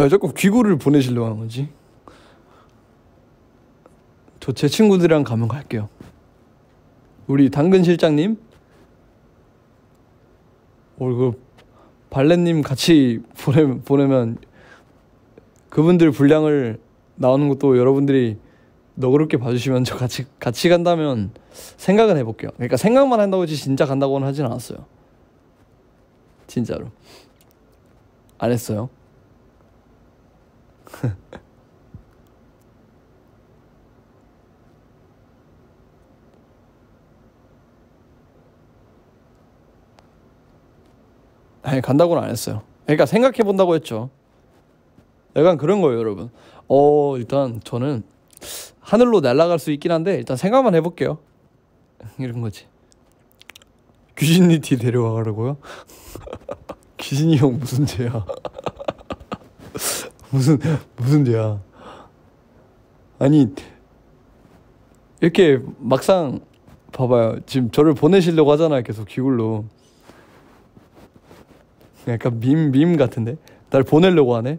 자꾸 귀구를 보내시려고 하는 거지? 저 제 친구들이랑 가면 갈게요. 우리 당근 실장님, 그 발레님 같이 보내면 그분들 분량을 나오는 것도 여러분들이 너그럽게 봐주시면 저 같이 간다면 생각은 해볼게요. 그러니까 생각만 한다고 지 진짜 간다고는 하진 않았어요. 진짜로 안 했어요. 아니 간다고는 안 했어요. 그러니까 생각해 본다고 했죠. 약간 그런 거예요, 여러분. 일단 저는 하늘로 날아갈 수 있긴 한데 일단 생각만 해볼게요. 이런 거지. 귀신니티 데려가라고요? 귀신이 형 무슨 죄야? 무슨 죄야? 아니 이렇게 막상 봐봐요. 지금 저를 보내시려고 하잖아요. 계속 귀굴로. 약간 밈 같은데? 날 보내려고 하네?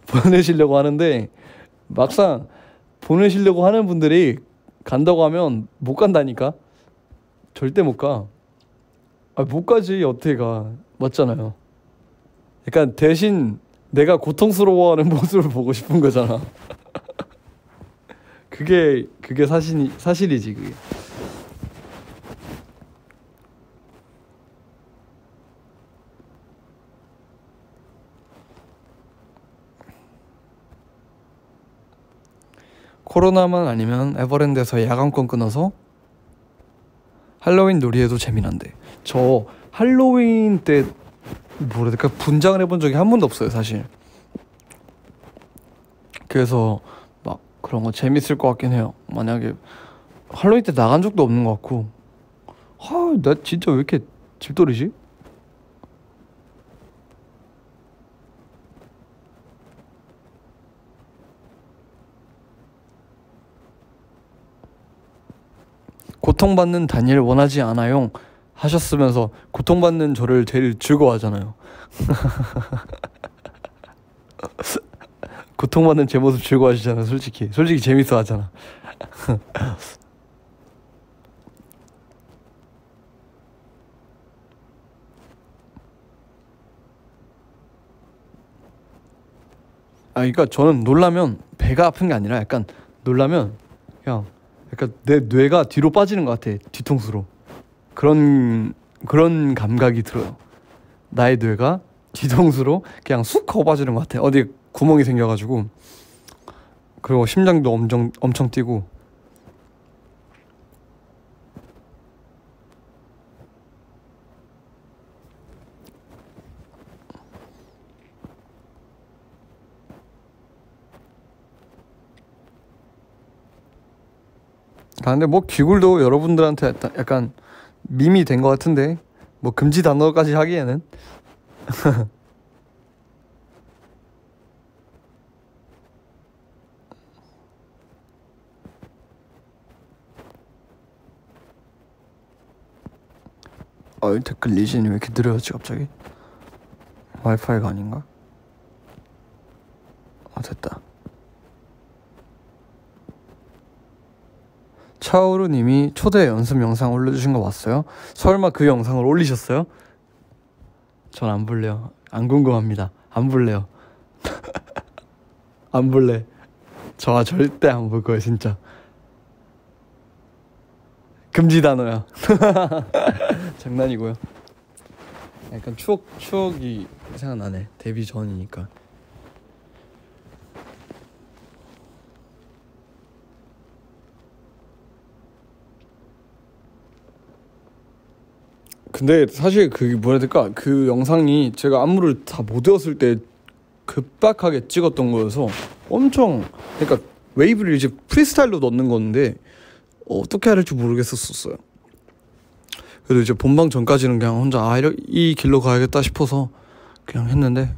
보내시려고 하는데 막상 보내시려고 하는 분들이 간다고 하면 못 간다니까? 절대 못 가. 못 가지. 어떻게 가? 맞잖아요. 약간 대신 내가 고통스러워하는 모습을 보고 싶은 거잖아. 그게 사실이지 그게. 코로나만 아니면 에버랜드에서 야간권 끊어서 할로윈 놀이해도 재미난데, 저 할로윈 때 뭐라 해야 될까 분장을 해본 적이 한 번도 없어요 사실. 그래서 막 그런 거 재밌을 것 같긴 해요. 만약에 할로윈 때 나간 적도 없는 것 같고. 나 진짜 왜 이렇게 집돌이지? 고통받는 다니엘 원하지 않아요 하셨으면서 고통받는 저를 제일 즐거워하잖아요. 고통받는 제 모습 즐거워하시잖아요. 솔직히 재밌어 하잖아. 그러니까 저는 놀라면 배가 아픈 게 아니라 약간 놀라면 그냥 약간 내 뇌가 뒤로 빠지는 것 같아. 뒤통수로. 그런 감각이 들어요. 나의 뇌가 뒤통수로 그냥 쑥 하고 빠지는 것 같아. 어디 구멍이 생겨가지고. 그리고 심장도 엄청 뛰고. 근데 뭐 귀굴도 여러분들한테 약간 밈이 된 것 같은데 뭐 금지 단어까지 하기에는. 댓글 리신이 왜 이렇게 느려졌지 갑자기? 와이파이가 아닌가? 됐다. 차오루님이 초대 연습 영상 올려주신 거 봤어요? 설마 그 영상을 올리셨어요? 전 안 볼래요. 안 궁금합니다. 안 볼래요. 안 볼래. 저 절대 안 볼 거예요 진짜. 금지 단어야. 장난이고요. 약간 추억이 생각나네. 데뷔 전이니까. 근데 사실 그게 뭐라 해야 될까? 그 영상이 제가 안무를 다 못 외웠을 때 급박하게 찍었던 거여서 엄청, 그러니까 웨이브를 이제 프리스타일로 넣는 건데 어떻게 해야 할지 모르겠었어요. 그래도 이제 본방 전까지는 그냥 혼자 이 길로 가야겠다 싶어서 그냥 했는데,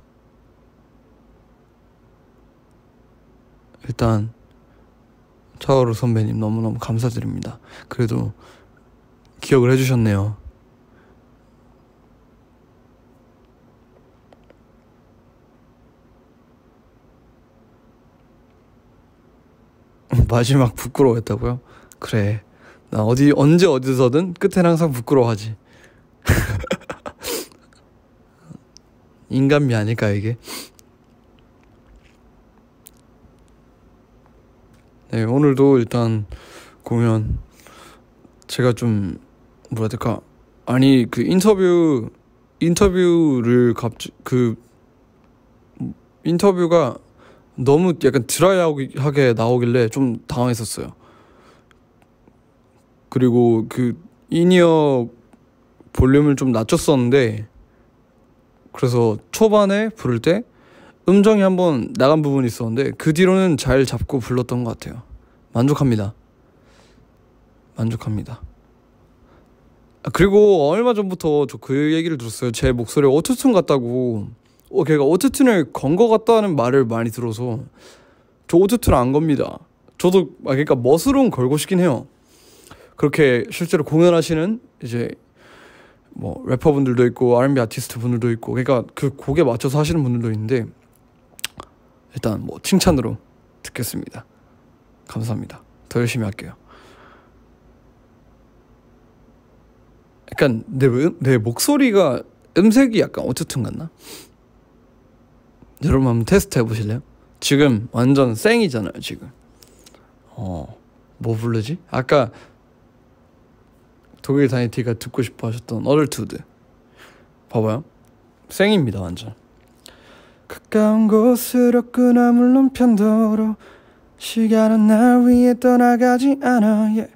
일단 차오루 선배님 너무너무 감사드립니다. 그래도 기억을 해주셨네요. 마지막 부끄러워했다고요? 그래, 나 언제 어디서든 끝엔 항상 부끄러워하지. 인간미 아닐까 이게? 네, 오늘도 일단 공연 제가 좀 뭐라 해야 될까? 아니 그 인터뷰가 너무 약간 드라이하게 나오길래 좀 당황했었어요. 그리고 그 인이어 볼륨을 좀 낮췄었는데, 그래서 초반에 부를 때 음정이 한번 나간 부분이 있었는데 그 뒤로는 잘 잡고 불렀던 것 같아요. 만족합니다. 그리고 얼마 전부터 저 그 얘기를 들었어요. 제 목소리가 오토튠 같다고. 걔가 오토튠을 건 것 같다는 말을 많이 들어서 저 오토튠 안 겁니다. 저도 그러니까 멋으로는 걸고 싶긴 해요. 그렇게 실제로 공연하시는 이제 뭐 래퍼분들도 있고 R&B 아티스트 분들도 있고, 그러니까 그 곡에 맞춰서 하시는 분들도 있는데, 일단 뭐 칭찬으로 듣겠습니다. 감사합니다. 더 열심히 할게요. 약간 내 목소리가 음색이 약간 오토튠 같나? 여러분 한번 테스트 해보실래요? 지금 완전 쌩이잖아요 지금. 뭐 부르지? 아까 독일 다이티가 듣고 싶어 하셨던 어덜투드 봐봐요. 쌩입니다 완전. 가까운 곳으로 끄나 물론 편도로 시간은 날 위해 떠나가지 않아. yeah.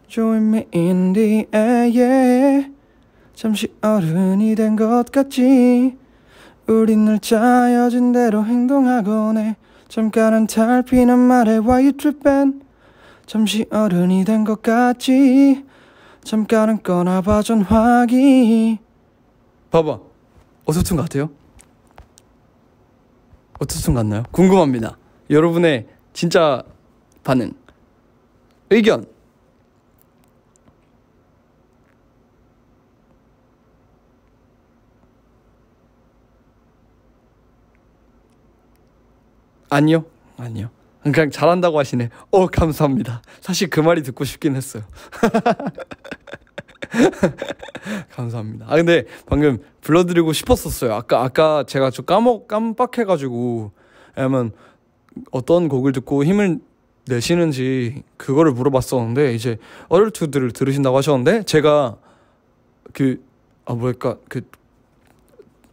Join me in the air. yeah. 잠시 어른이 된 것 같지. 우린 늘 짜여진 대로 행동하곤 해. 잠깐은 탈피는 말해 Why you trippin'. 잠시 어른이 된 것 같지. 잠깐은 꺼놔봐 전화기. 봐봐, 오토튠 같아요? 오토튠 같나요? 궁금합니다. 여러분의 진짜 반응, 의견 아니요, 아니요. 그냥 잘한다고 하시네. 감사합니다. 사실 그 말이 듣고 싶긴 했어요. 감사합니다. 근데 방금 불러드리고 싶었었어요. 아까 제가 좀 깜빡해가지고, 왜냐면 어떤 곡을 듣고 힘을 내시는지 그거를 물어봤었는데, 이제 어덜투드를 들으신다고 하셨는데, 제가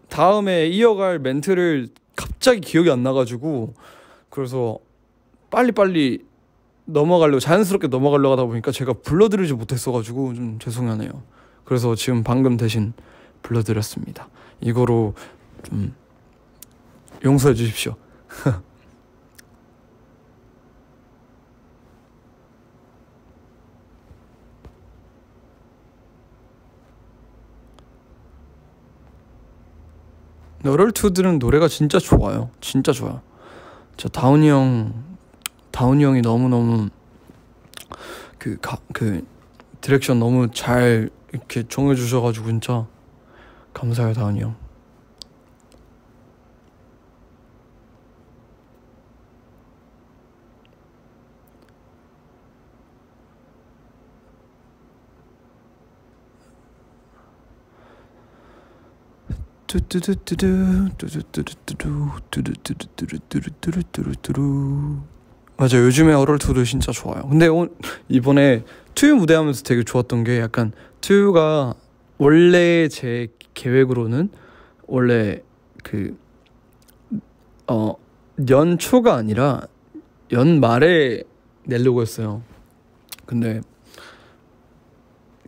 다음에 이어갈 멘트를 갑자기 기억이 안 나가지고, 그래서 빨리빨리 자연스럽게 넘어가려고 하다 보니까 제가 불러드리지 못했어가지고 좀 죄송하네요. 그래서 지금 방금 대신 불러드렸습니다. 이거로 좀 용서해 주십시오. 어럴투들은 노래가 진짜 좋아요. 진짜 좋아요. 다운이 형이 너무너무 그 디렉션 너무 잘 이렇게 정해주셔가지고 진짜 감사해요, 다운이 형. 맞아, 요즘에 어럴투도 진짜 좋아요. 근데 이번에 투유 무대하면서 되게 좋았던 게, 약간 투유가 원래 제 계획으로는 원래 연초가 아니라 연말에 내려고 했어요. 근데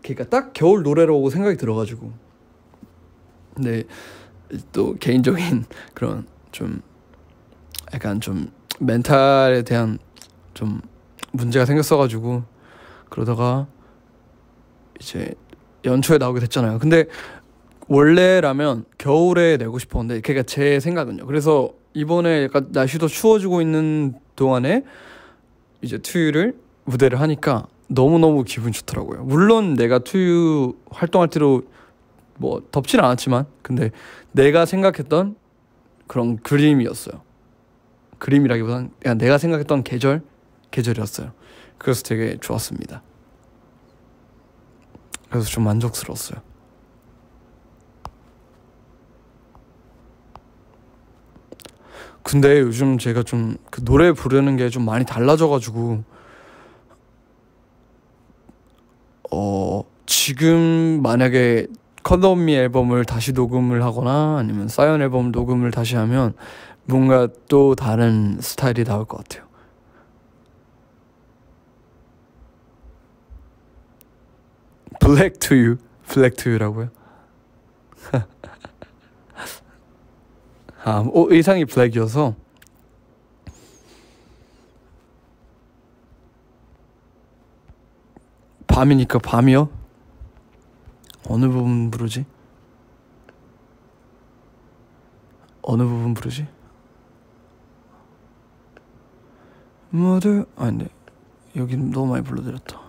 그러니까 딱 겨울 노래라고 생각이 들어가지고. 근데 또 개인적인 그런 좀 약간 좀 멘탈에 대한 좀 문제가 생겼어가지고, 그러다가 이제 연초에 나오게 됐잖아요. 근데 원래라면 겨울에 내고 싶었는데, 그러니까 제 생각은요. 그래서 이번에 약간 날씨도 추워지고 있는 동안에 이제 투유를 무대를 하니까 너무너무 기분 좋더라고요. 물론 내가 투유 활동할 때도 뭐 덥진 않았지만, 근데 내가 생각했던 그런 그림이었어요. 그림이라기보다는 그냥 내가 생각했던 계절이었어요. 그래서 되게 좋았습니다. 그래서 좀 만족스러웠어요. 근데 요즘 제가 좀 그 노래 부르는 게 좀 많이 달라져가지고, 지금 만약에 컬러미 앨범을 다시 녹음을 하거나 아니면 사이언 앨범 녹음을 다시 하면 뭔가 또 다른 스타일이 나올 것 같아요. 블랙 투유, 블랙 투유라고요? 의상이 블랙이어서. 밤이니까 밤이요? 어느 부분 부르지? 모두 네, 여기 너무 많이 불러드렸다.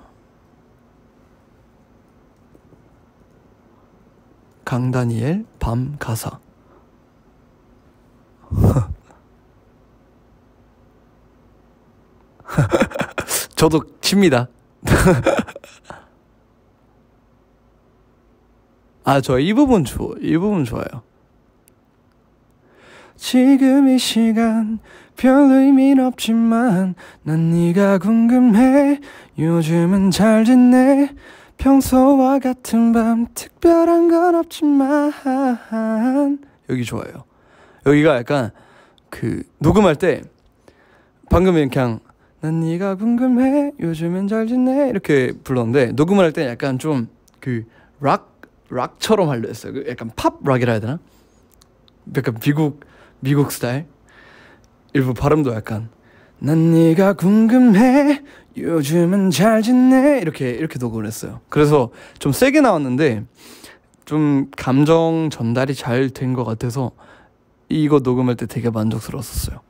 강다니엘 밤 가사. 저도 칩니다. 저 이 부분 좋아요. 지금 이 시간 별 의미는 없지만 난 네가 궁금해. 요즘은 잘 지내. 평소와 같은 밤 특별한 건 없지만. 여기 좋아요. 여기가 약간 녹음할 때 방금 그냥 난 네가 궁금해. 요즘은 잘 지내 이렇게 불렀는데, 녹음을 할 때 약간 좀 락처럼 하려 했어요. 약간 팝 락이라 해야 되나? 약간 미국 스타일. 일부 발음도 약간 난 네가 궁금해. 요즘은 잘 지내 이렇게 녹음을 했어요. 그래서 좀 세게 나왔는데 좀 감정 전달이 잘 된 것 같아서 이거 녹음할 때 되게 만족스러웠었어요.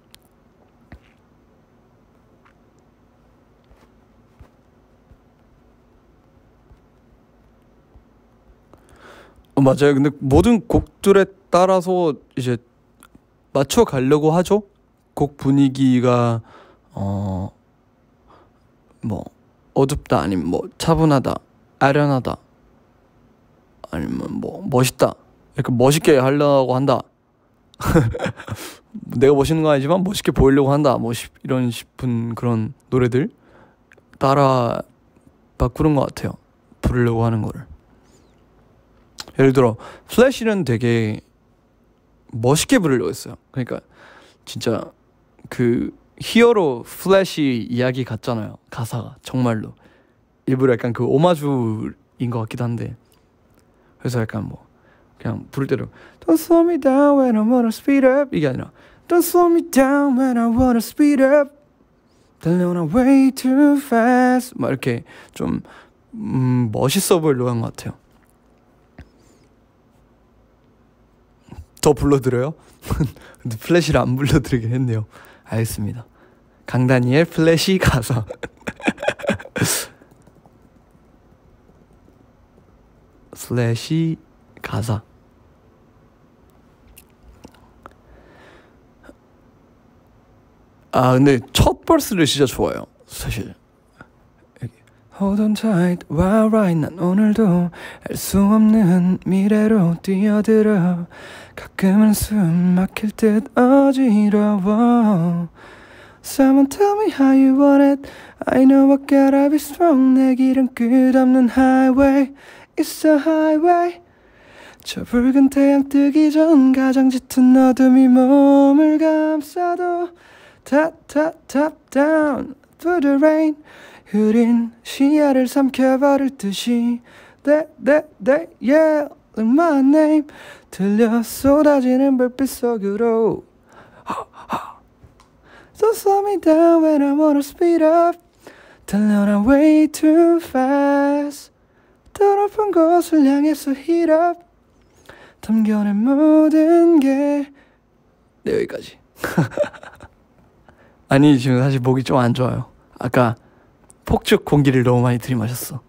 맞아요. 근데 모든 곡들에 따라서 이제 맞춰 가려고 하죠. 곡 분위기가 뭐 어둡다 아니면 뭐 차분하다 아련하다 아니면 뭐 멋있다 약간 멋있게 하려고 한다 내가 멋있는 건 아니지만 멋있게 보이려고 한다 뭐 이런 싶은 그런 노래들 따라 바꾸는 것 같아요. 부르려고 하는 거를. 예를 들어 플래시는 되게 멋있게 부르려고 했어요. 그러니까 진짜 그 히어로 플래시 이야기 같잖아요. 가사가 정말로 일부러 약간 그 오마주인 것 같기도 한데 그래서 약간 뭐 그냥 부를 때로 Don't slow me down when I wanna speed up 이게 아니라 Don't slow me down when I wanna speed up 달려나 way too fast 막 이렇게 좀 멋있어 보이려고 한 것 같아요. 더 불러드려요? 근데 플래시를 안 불러드리긴 했네요. 알겠습니다. 강다니엘 플래시 가사 플래시 가사 근데 첫 버스를 진짜 좋아요. 사실 Hold on tight while right 난 오늘도 알 수 없는 미래로 뛰어들어 가끔은 숨 막힐 듯 어지러워 Someone tell me how you want it I know I gotta be strong 내 길은 끝없는 highway It's a highway 저 붉은 태양 뜨기 전 가장 짙은 어둠이 몸을 감싸도 Tap tap tap down through the rain 흐린 시야를 삼켜버릴 듯이 They yell my name 들려 쏟아지는 불빛 속으로 So slow me down when I wanna speed up 달려나 way too fast 더 높은 곳을 향해서 heat up 담겨낸 모든 게 네, 여기까지 아니 지금 사실 목이 좀 안 좋아요. 아까 폭죽 공기를 너무 많이 들이마셨어.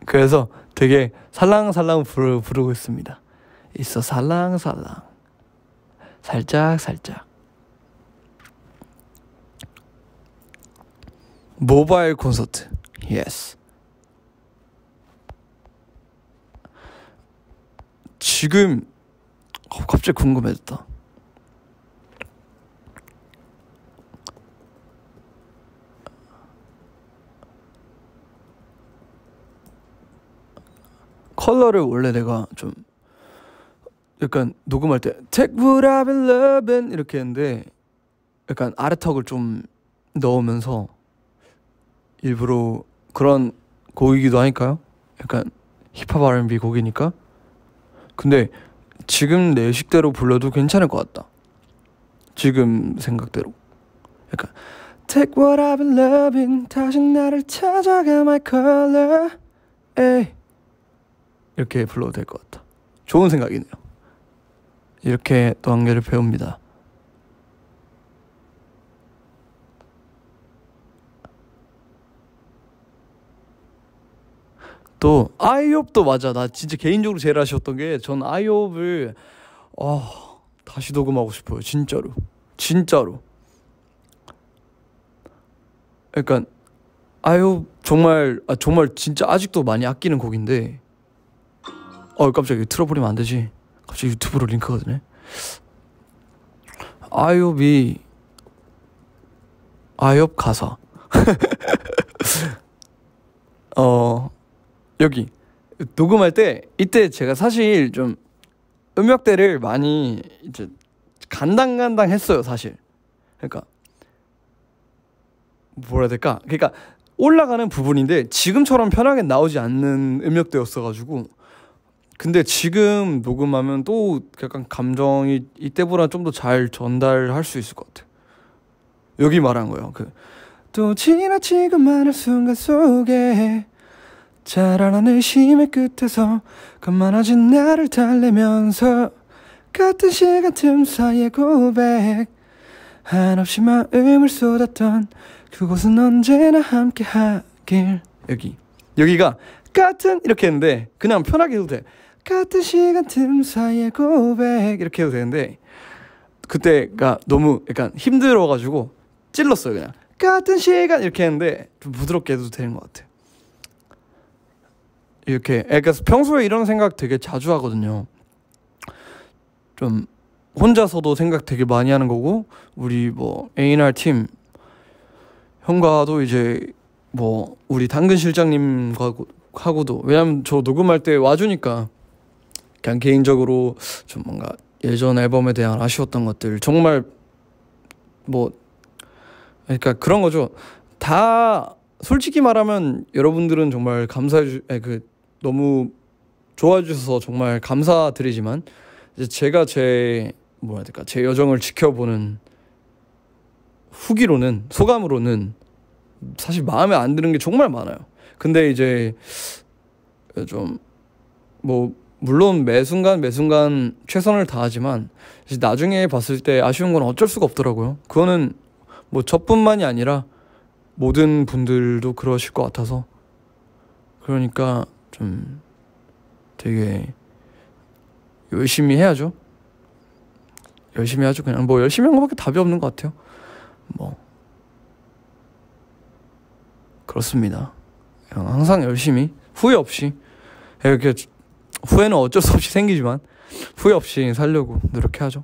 그래서 되게 살랑살랑 부르고 있습니다. 있어 살랑살랑 살짝살짝 모바일 콘서트 yes 지금 갑자기 궁금해졌다. 컬러를 원래 내가 좀 약간 녹음할 때 Take what I've been loving 이렇게 했는데 약간 아래턱을 좀 넣으면서 일부러 그런 곡이기도 하니까요. 약간 힙합 R&B 곡이니까. 근데 지금 내 식대로 불러도 괜찮을 것 같다. 지금 생각대로 약간 Take what I've been loving 다시 나를 찾아가 my color 에이 이렇게 불러도 될 것 같다. 좋은 생각이네요. 이렇게 또 한 개를 배웁니다. 또 아이옵도 맞아. 나 진짜 개인적으로 제일 아쉬웠던 게 전 아이옵을 다시 녹음하고 싶어요. 진짜로 약간 아이옵 정말 진짜 아직도 많이 아끼는 곡인데 깜짝이야. 틀어버리면 안 되지. 갑자기 유튜브로 링크가 되네. 아이옵 가사 여기 녹음할 때 이때 제가 사실 좀 음역대를 많이 이제 간당간당 했어요. 사실 그러니까 뭐라 해야 될까. 그러니까 올라가는 부분인데 지금처럼 편하게 나오지 않는 음역대였어가지고 근데 지금 녹음하면 또 약간 감정이 이때보다 좀 더 잘 전달할 수 있을 것 같아요. 여기 말한 거예요. 또 지나치고 많은 순간 속에 자라난 의심의 끝에서 그만하진 나를 달래면서 같은 시간 틈 사이에 고백 한없이 마음을 쏟았던 그곳은 언제나 함께 하길 여기가 같은 이렇게 했는데 그냥 편하게 해도 돼. 같은 시간 틈 사이에 고백 이렇게 해도 되는데 그때가 너무 약간 힘들어가지고 찔렀어요. 그냥 같은 시간 이렇게 했는데 좀 부드럽게 해도 되는 것 같아요. 이렇게 약간 평소에 이런 생각 되게 자주 하거든요. 좀 혼자서도 생각 되게 많이 하는 거고 우리 뭐 A&R 팀 형과도 이제 뭐 우리 당근 실장님하고도 왜냐면 저 녹음할 때 와주니까 그냥 개인적으로 좀 뭔가 예전 앨범에 대한 아쉬웠던 것들 정말 뭐 그러니까 그런 거죠. 다 솔직히 말하면 여러분들은 정말 너무 좋아해 주셔서 정말 감사드리지만 이제 제가 제 뭐라 해야 될까 제 여정을 지켜보는 후기로는 소감으로는 사실 마음에 안 드는 게 정말 많아요. 근데 이제 좀 뭐 물론 매 순간 최선을 다하지만 나중에 봤을 때 아쉬운 건 어쩔 수가 없더라고요. 그거는 뭐 저뿐만이 아니라 모든 분들도 그러실 것 같아서 그러니까 좀 되게 열심히 해야죠. 열심히 하죠. 그냥 뭐 열심히 한 것밖에 답이 없는 것 같아요. 뭐 그렇습니다. 그냥 항상 열심히 후회 없이 이렇게 후회는 어쩔 수 없이 생기지만 후회 없이 살려고 노력해야죠.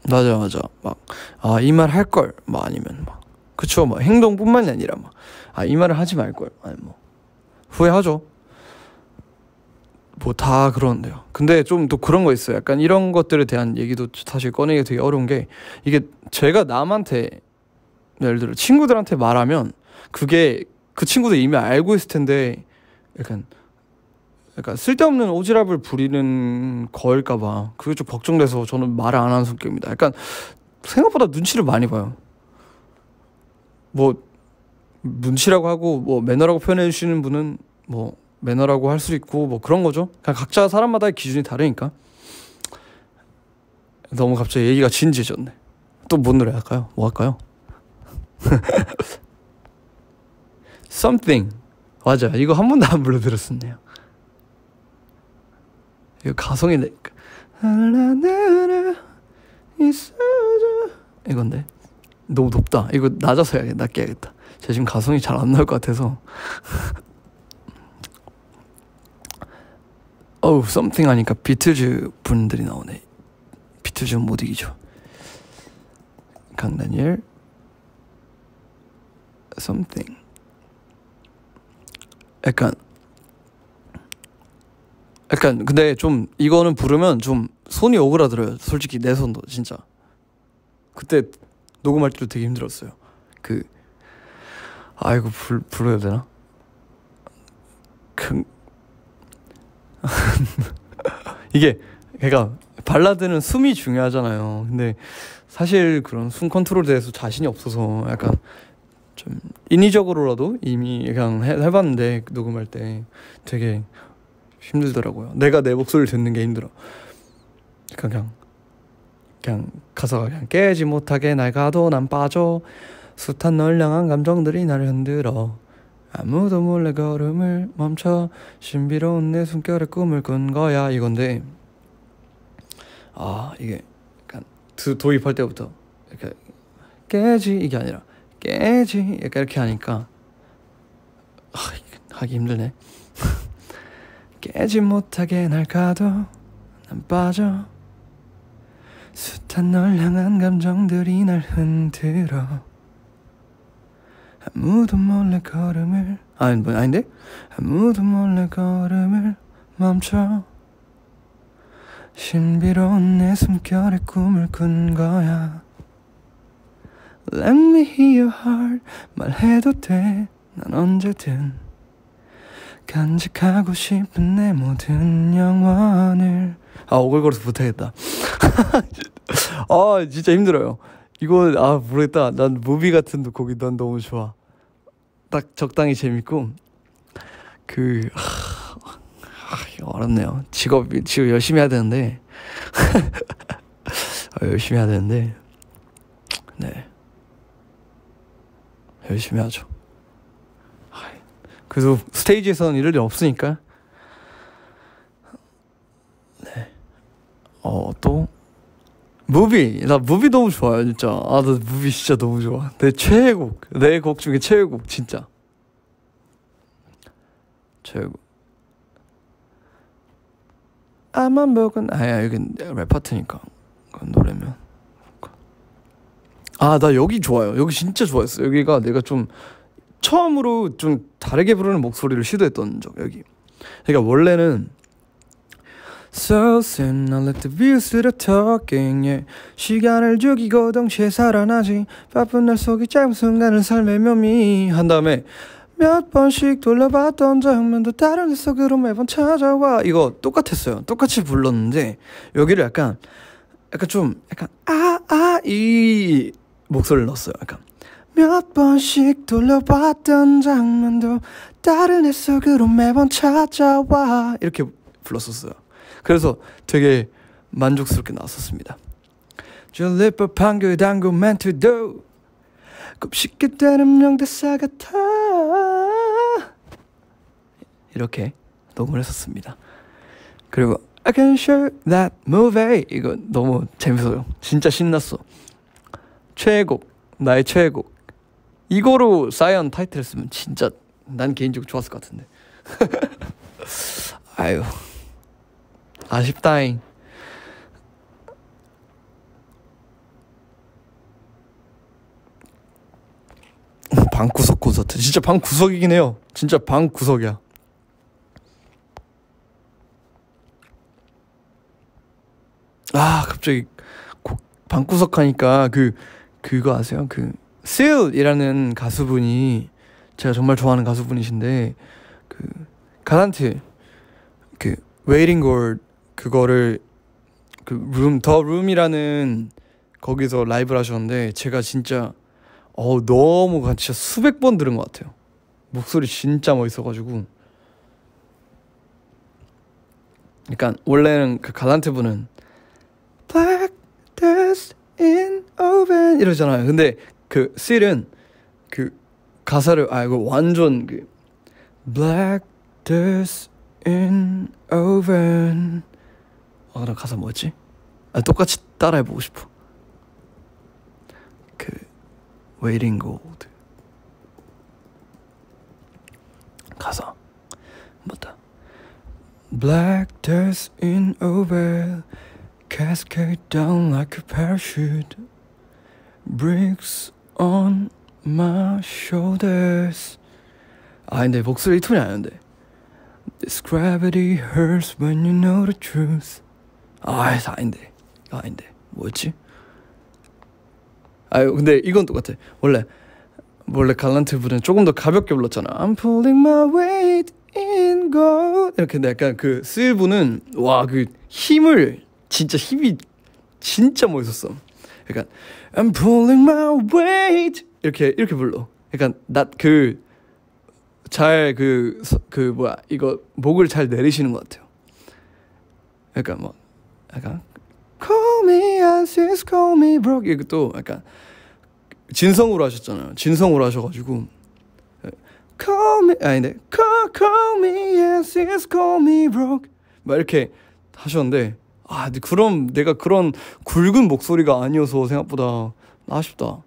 맞아 막 아 이 말 할 걸 뭐 아니면 막 그쵸 뭐 행동뿐만이 아니라 막 아 이 말을 하지 말 걸 아니 뭐 후회하죠. 뭐 다 그러는데요. 근데 좀 또 그런 거 있어요. 약간 이런 것들에 대한 얘기도 사실 꺼내기 되게 어려운 게 이게 제가 남한테 예를 들어 친구들한테 말하면 그게 그 친구들 이미 알고 있을 텐데 약간 쓸데없는 오지랖을 부리는 거일까봐 그게 좀 걱정돼서 저는 말을 안 하는 성격입니다. 약간 생각보다 눈치를 많이 봐요. 뭐 눈치라고 하고 뭐 매너라고 표현해 주시는 분은 뭐 매너라고 할 수 있고 뭐 그런 거죠. 그냥 각자 사람마다의 기준이 다르니까. 너무 갑자기 얘기가 진지해졌네. 또 뭔 노래 할까요? 뭐 할까요? Something 맞아 이거 한 번도 안 불러드렸었네요. 이거 가성이 내니까 이건데 너무 높다. 이거 낮아서 해야겠다. 낮게 해야겠다. 제가 지금 가성이 잘 안 나올 것 같아서 어우 something 하니까 비틀즈 분들이 나오네. 비틀즈는 못 이기죠. 강다니엘 something 약간 근데 좀 이거는 부르면 좀 손이 오그라들어요. 솔직히 내 손도 진짜 그때 녹음할 때도 되게 힘들었어요. 이거 불러야 되나? 이게 그러니까 발라드는 숨이 중요하잖아요. 근데 사실 그런 숨 컨트롤에 대해서 자신이 없어서 약간 좀 인위적으로라도 이미 그냥 해봤는데 녹음할 때 되게 힘들더라고요. 내가 내 목소리를 듣는 게 힘들어. 그냥 가사가 그냥 깨지 못하게 날 가도 난 빠져 숱한 널 향한 감정들이 날 흔들어 아무도 몰래 걸음을 멈춰 신비로운 내 숨결에 꿈을 꾼 거야 이건데 이게 약간 도입할 때부터 이렇게 깨지 이게 아니라 깨지 약간 이렇게 하니까 하기 힘드네. 깨지 못하게 날 가도 난 빠져 숱한 널 향한 감정들이 날 흔들어 아무도 몰래 걸음을 아닌데 아무도 몰래 걸음을 멈춰 신비로운 내 숨결에 꿈을 꾼 거야. Let me hear your heart 말해도 돼 난 언제든 간직하고 싶은 내 모든 영혼을. 오글거려서 못하겠다. 진짜 힘들어요. 이거 모르겠다. 난 무비 같은 곡이 난 너무 좋아. 딱 적당히 재밌고 이거 어렵네요. 직업 열심히 해야 되는데 열심히 해야 되는데 네, 열심히 하죠. 그래도 스테이지에서는 이럴 일 없으니까. 네. 또 나 무비 너무 좋아요 진짜. 나 무비 진짜 너무 좋아. 내 곡 중에 최애곡 진짜 최애곡. 아만복은 여긴 랩 파트니까 노래면. 나 여기 좋아요. 여기 진짜 좋아했어. 여기가 내가 좀 처음으로 좀 다르게 부르는 목소리를 시도했던 적. 여기 그러니까 원래는 So soon I let the views do the talking, yeah. 시간을 죽이고 동시에 살아나지. 바쁜 날 속이 짧은 순간은 삶의 묘미. 한 다음에 몇 번씩 돌려봤던 장면도 다른 해석으로 매번 찾아와. 이거 똑같았어요. 똑같이 불렀는데 여기를 약간 이 목소리를 넣었어요. 약간 몇 번씩 돌려봤던 장면도 다른 해석으로 매번 찾아와. 이렇게 불렀었어요. 그래서 되게 만족스럽게 나왔었습니다. 줄리퍼 판교 당구 멘트도 곱씹게 되는 명대사 같아. 이렇게 녹음을 했었습니다. 그리고 I can show that movie. 이거 너무 재밌어요. 진짜 신났어. 최애곡, 나의 최애곡. 이거로 사이언 타이틀 했으면 진짜 난 개인적으로 좋았을 것 같은데. 아쉽다잉. 방구석 콘서트. 진짜 방구석이긴 해요. 진짜 방구석이야. 갑자기 방구석 하니까 그거 아세요? Seal이라는 가수분이 제가 정말 좋아하는 가수분이신데 가란트 Waiting Gold 그거를 더 룸이라는 거기서 라이브를 하셨는데 제가 진짜 너무 진짜 수백 번 들은 것 같아요. 목소리 진짜 멋있어가지고. 그러니까 원래는 가란트 분은 Black Dust in Oven 이러잖아요. 근데 Seal은 가사를 이거 완전 Black Dust in Oven. 나 가사 뭐였지? 똑같이 따라해보고 싶어. Waiting Gold 가사 맞다. Black dust in oven cascade down like a parachute bricks on my shoulders. 근데 목소리 톤이 아닌데 This gravity hurts when you know the truth. 아닌데 뭐였지? 근데 이건 똑같아. 원래 갈란트 분은 조금 더 가볍게 불렀잖아. I'm pulling my weight in gold 이렇게. 근데 약간 스일 분은 힘이 진짜 멋있었어. 약간 I'm pulling my weight 이렇게 불러. 약간 이거 목을 잘 내리시는 것 같아요. 약간 Call me as is, call me broke. 이것도 약간 진성으로 하셨잖아요. 진성으로 하셔가지고 Call me Call me as is, call me broke 막 이렇게 하셨는데 근데 그럼 내가 그런 굵은 목소리가 아니어서 생각보다 아쉽다.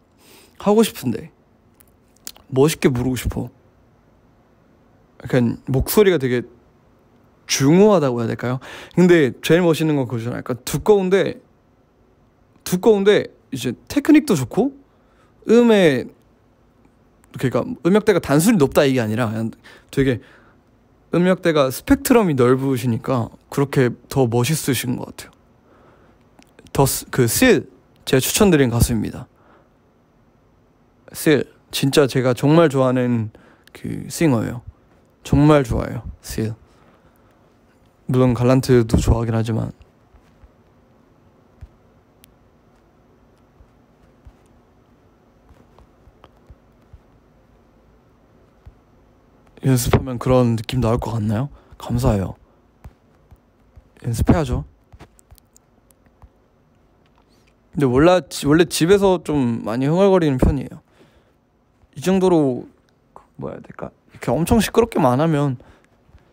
하고 싶은데 멋있게 부르고 싶어. 약간 목소리가 되게 중후하다고 해야 될까요? 근데 제일 멋있는 건 그거잖아요. 약간 두꺼운데 이제 테크닉도 좋고 그러니까 음역대가 단순히 높다 이게 아니라 그냥 되게 음역대가 스펙트럼이 넓으시니까 그렇게 더 멋있으신 것 같아요. 실 제가 추천드린 가수입니다. 실 진짜 제가 정말 좋아하는 싱어예요. 정말 좋아해요. seal. 물론 갈란트도 좋아하긴 하지만 연습하면 그런 느낌 나올 것 같나요? 감사해요. 연습해야죠. 근데 원래 집에서 좀 많이 흥얼거리는 편이에요. 이 정도로 뭐야 해야 될까? 이렇게 엄청 시끄럽게만 안 하면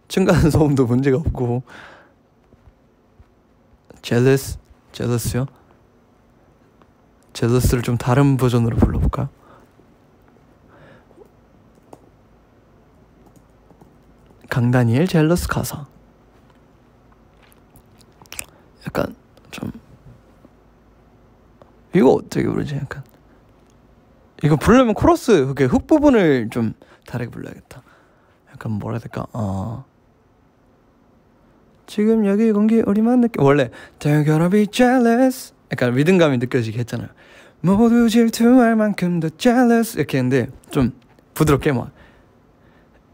층간 소음도 문제가 없고. jealous요? jealous를 좀 다른 버전으로 불러볼까요? 강다니엘 jealous 가사. 약간 좀 이거 어떻게 부르지? 약간 이거 부르려면 코러스 그게 훅 부분을 좀 다르게 불러야겠다. 약간 뭐라 해야 될까? 지금 여기 공기 우리만 느껴. 원래 They're gonna be jealous 약간 리듬감이 느껴지게 했잖아요. 모두 질투할 만큼 더 jealous 이렇게 했는데 좀 부드럽게 막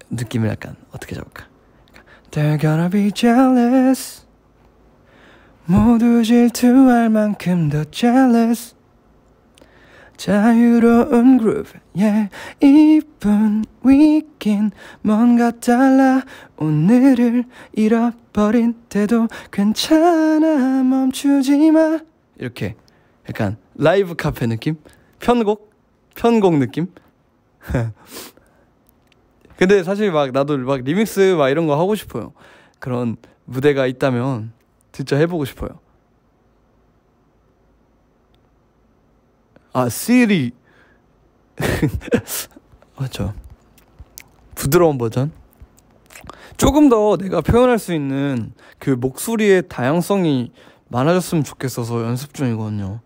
느낌을 약간 어떻게 잡을까? They're gonna be jealous 모두 질투할 만큼 더 jealous 자유로운 groove yeah 이쁜 weekend 뭔가 달라 오늘을 잃어버린 때도 괜찮아 멈추지 마 이렇게 약간 라이브 카페 느낌? 편곡 느낌? 근데 사실 막 나도 막 리믹스 막 이런 거 하고 싶어요. 그런 무대가 있다면 진짜 해보고 싶어요. 시리 맞죠. 부드러운 버전. 조금 더 내가 표현할 수 있는 그 목소리의 다양성이 많아졌으면 좋겠어서 연습 중이거든요.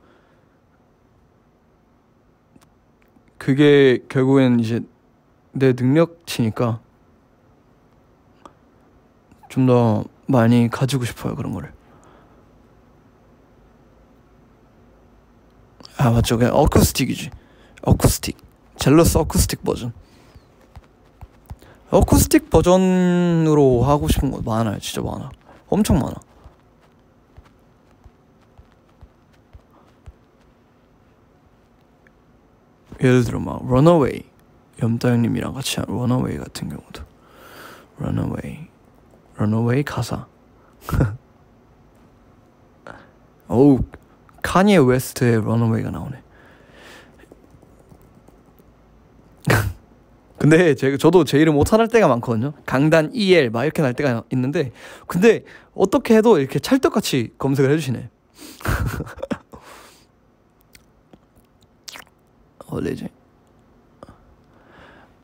그게 결국엔 이제 내 능력치니까 좀 더 많이 가지고 싶어요. 그런 거를. 맞죠. 그냥 어쿠스틱이지. 어쿠스틱. 젤러스 어쿠스틱 버전. 어쿠스틱 버전으로 하고 싶은 거 많아요. 진짜 많아. 엄청 많아. 예를 들어 막 Runaway 염따 형님이랑 같이 한 Runaway 같은 경우도 Runaway 가사 어우 카니에 웨스트의 Runaway가 나오네. 근데 저도 제 이름 오타날 때가 많거든요. 강단 EL 막 이렇게 날 때가 있는데 근데 어떻게 해도 이렇게 찰떡같이 검색을 해주시네. 어디지?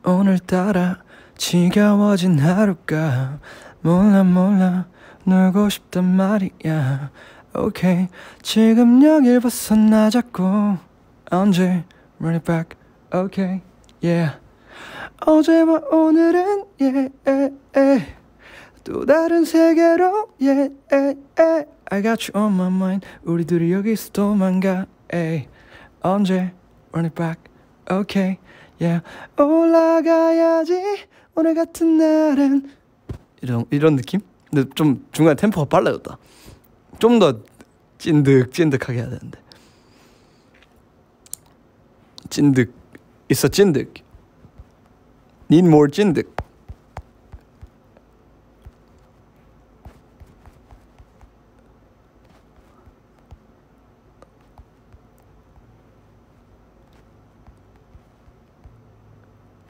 오늘따라 지겨워진 하루가 몰라 놀고 싶단 말이야. 오케이 지금 여길 벗어나자고 언제 run it back okay yeah 어제와 오늘은 yeah 또 다른 세계로 yeah I got you on my mind 우리 둘이 여기서 도망가 언제 run it back okay yeah 올라가야지 오늘 같은 날은 이런 느낌? 근데 좀 중간에 템포가 빨라졌다. 좀 더 찐득하게 해야 되는데 찐득 있어 찐득 need more 찐득.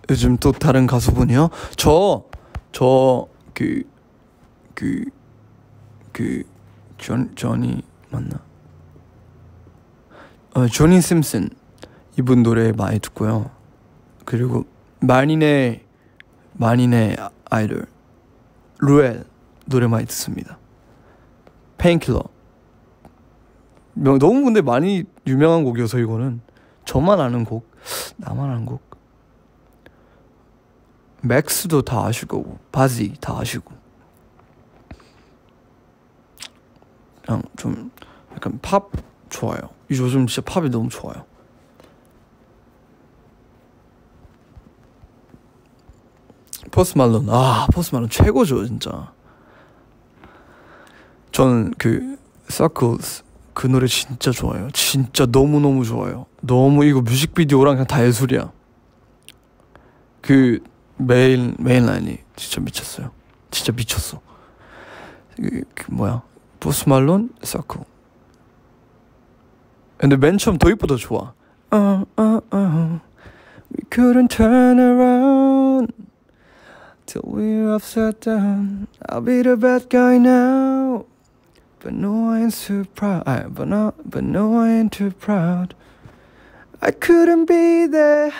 요즘 또 다른 가수분이요? 조니 맞나? 조니 심슨 이분 노래 많이 듣고요. 그리고 만인의 아이돌 루엘 노래 많이 듣습니다. 페인킬러 너무 근데 많이 유명한 곡이어서 이거는 저만 아는 곡, 나만 아는 곡. 맥스도 다 아실 거고 바지 다 아시고 그냥 좀 약간 팝 좋아요. 요즘 진짜 팝이 너무 좋아요. 포스트 말론. 포스트 말론 최고죠 진짜. 저는 그 Circles 그 노래 진짜 좋아요. 진짜 너무너무 좋아요. 너무 이거 뮤직비디오랑 그냥 다 예술이야. 그 메인 라인이 진짜 미쳤어요. 진짜 미쳤어. 그 뭐야? 포스트 말론 Circle. 근데 맨 처음 도입부터 좋아. We couldn't turn around till we're upside down. I'll be the bad guy now, but no, I ain't too proud. But no, I ain't too proud. I couldn't be there.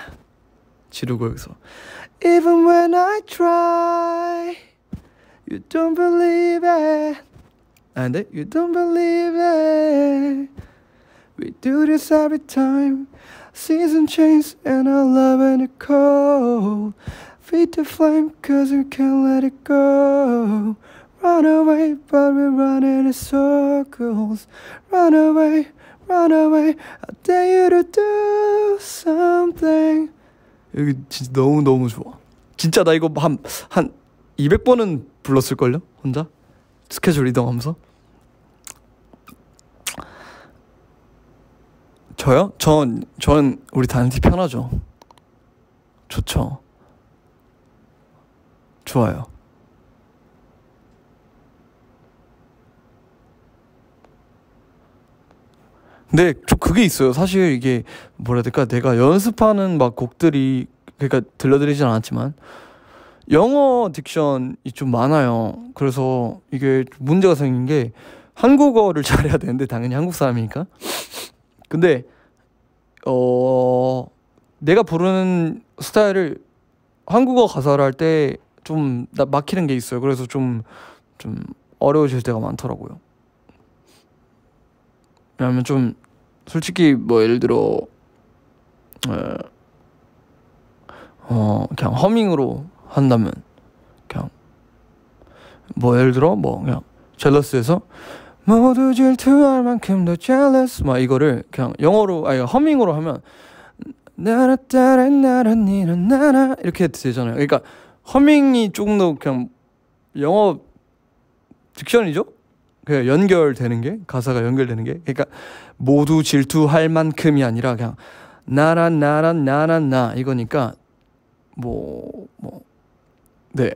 지르고 여기서 even when I try, you don't believe it. 근데 you don't believe it. We do this every time. Season change and our love and it cold. Feed the flame cause we can't let it go. Run away but we run in circles. Run away, run away. I dare you to do something. 여기 진짜 너무너무 좋아. 진짜 나 이거 한 200번은 불렀을걸요? 혼자? 스케줄 이동하면서. 저요? 전 우리 단티 편하죠. 좋죠. 좋아요. 근데 좀 그게 있어요. 사실 이게 뭐라 해야 될까? 내가 연습하는 막 곡들이 그러니까 들려드리진 않았지만 영어 딕션이 좀 많아요. 그래서 이게 문제가 생긴 게 한국어를 잘해야 되는데 당연히 한국 사람이니까. 근데 내가 부르는 스타일을 한국어 가사를 할 때 좀 막히는 게 있어요. 그래서 좀 어려워질 때가 많더라고요. 왜냐면 좀 솔직히 뭐 예를 들어 그냥 허밍으로 한다면 그냥 뭐 예를 들어 뭐 그냥 젤러스에서 모두 질투할 만큼 더 jealous 막 이거를 그냥 영어로 허밍으로 하면 나라따라 나라니는 나라 이렇게 되잖아요. 그러니까 허밍이 조금 더 그냥 영어 딕션이죠. 그냥 연결되는 게 가사가 연결되는 게 그러니까 모두 질투할 만큼이 아니라 그냥 나라 이거니까 네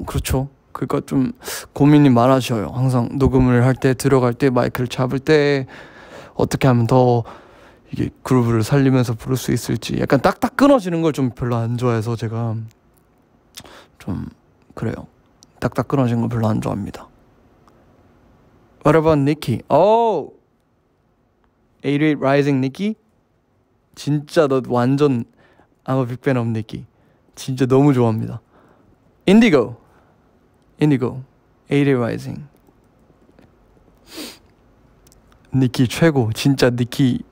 그렇죠. 그러니까 좀 고민이 많아져요. 항상 녹음을 할 때 들어갈 때 마이크를 잡을 때 어떻게 하면 더 이게 그루브를 살리면서 부를 수 있을지 약간 딱딱 끊어지는 걸 좀 별로 안 좋아해서 제가 좀 그래요. 딱딱 끊어진 거 별로 안 좋아합니다. What about Nikki? 88 Rising Nikki? 진짜 너 완전 I'm a big fan of Nikki. 진짜 너무 좋아합니다. Indigo 88 Rising. 니키 최고. 진짜 니키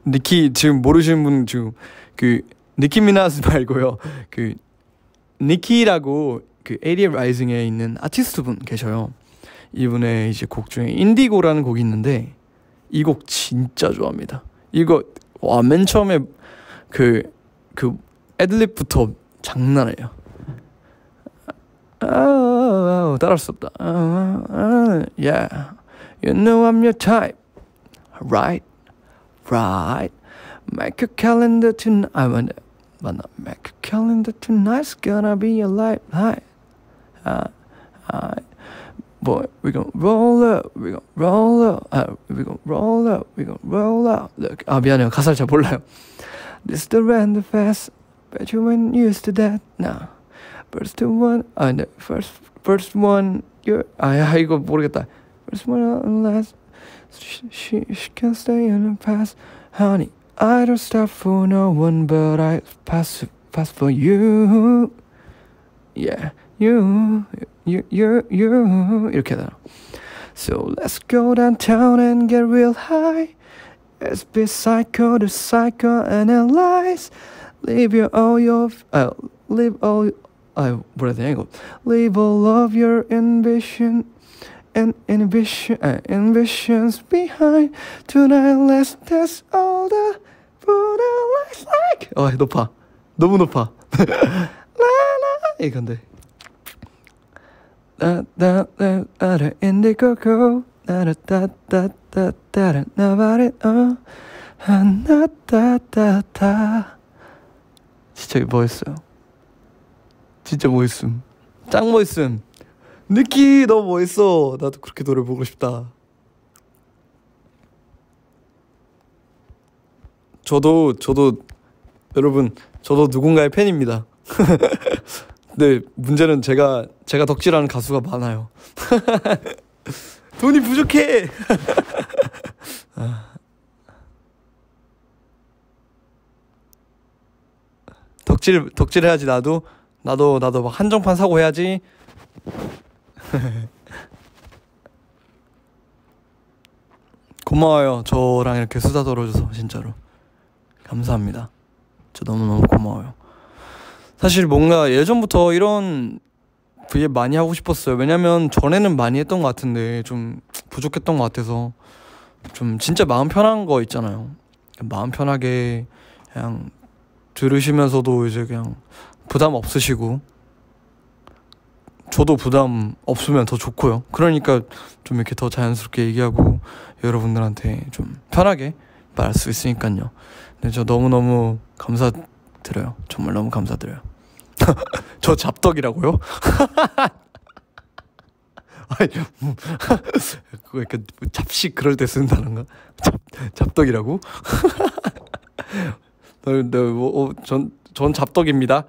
지금 모르시는 분 지금 그 니키 미나즈 말고요. 그 니키라고 그 88 Rising에 있는 아티스트 분 계셔요. 이분의 이제 곡 중에 인디고라는 곡이 있는데 이 곡 진짜 좋아합니다. 이거 맨 처음에 그 애드립부터 장난이에요. 따라할 수 없다. Yeah, you know I'm your type. Right. Make a calendar tonight. Make a calendar tonight's gonna be a light. Boy, we gon' roll up. We gon' roll up. Look, 미안해요. 가사를 잘 몰라요. This the random fast, but you ain't used to that. Nah. First one, first one. 이거 모르겠다. First one, last. She can stay in the past, honey. I don't stop for no one, but I pass for you. Yeah, you. 이렇게 하잖아. So let's go downtown and get real high. Let's be psycho to psychoanalyze. Leave all of your ambition. And ambitions behind. Tonight let's test all the lights like. 높아. 너무 높아. 이건데. 나나나나 인디고고 나라따따따따라 나바리 하나따따따. 진짜 멋있어요. 진짜 멋있음. 짱 멋있음. 느끼 너무 멋있어. 나도 그렇게 노래 보고 싶다. 저도 여러분, 저도 누군가의 팬입니다. 근데 문제는 제가 덕질하는 가수가 많아요. 돈이 부족해. 덕질 해야지. 나도 막 한정판 사고 해야지. 고마워요. 저랑 이렇게 수다 떨어줘서 진짜로 감사합니다. 저 너무너무 고마워요. 사실 뭔가 예전부터 이런 브이앱 많이 하고 싶었어요. 왜냐면 전에는 많이 했던 것 같은데 좀 부족했던 것 같아서, 좀 진짜 마음 편한 거 있잖아요. 마음 편하게 그냥 들으시면서도 이제 그냥 부담 없으시고, 저도 부담 없으면 더 좋고요. 그러니까 좀 이렇게 더 자연스럽게 얘기하고 여러분들한테 좀 편하게 말할 수 있으니까요. 근데 저 너무너무 감사드려요. 정말 너무 감사드려요. 저 잡덕이라고요? 아니, 그거 이렇게 잡식 그럴 때 쓴다는가? 잡덕이라고? 전 잡덕입니다.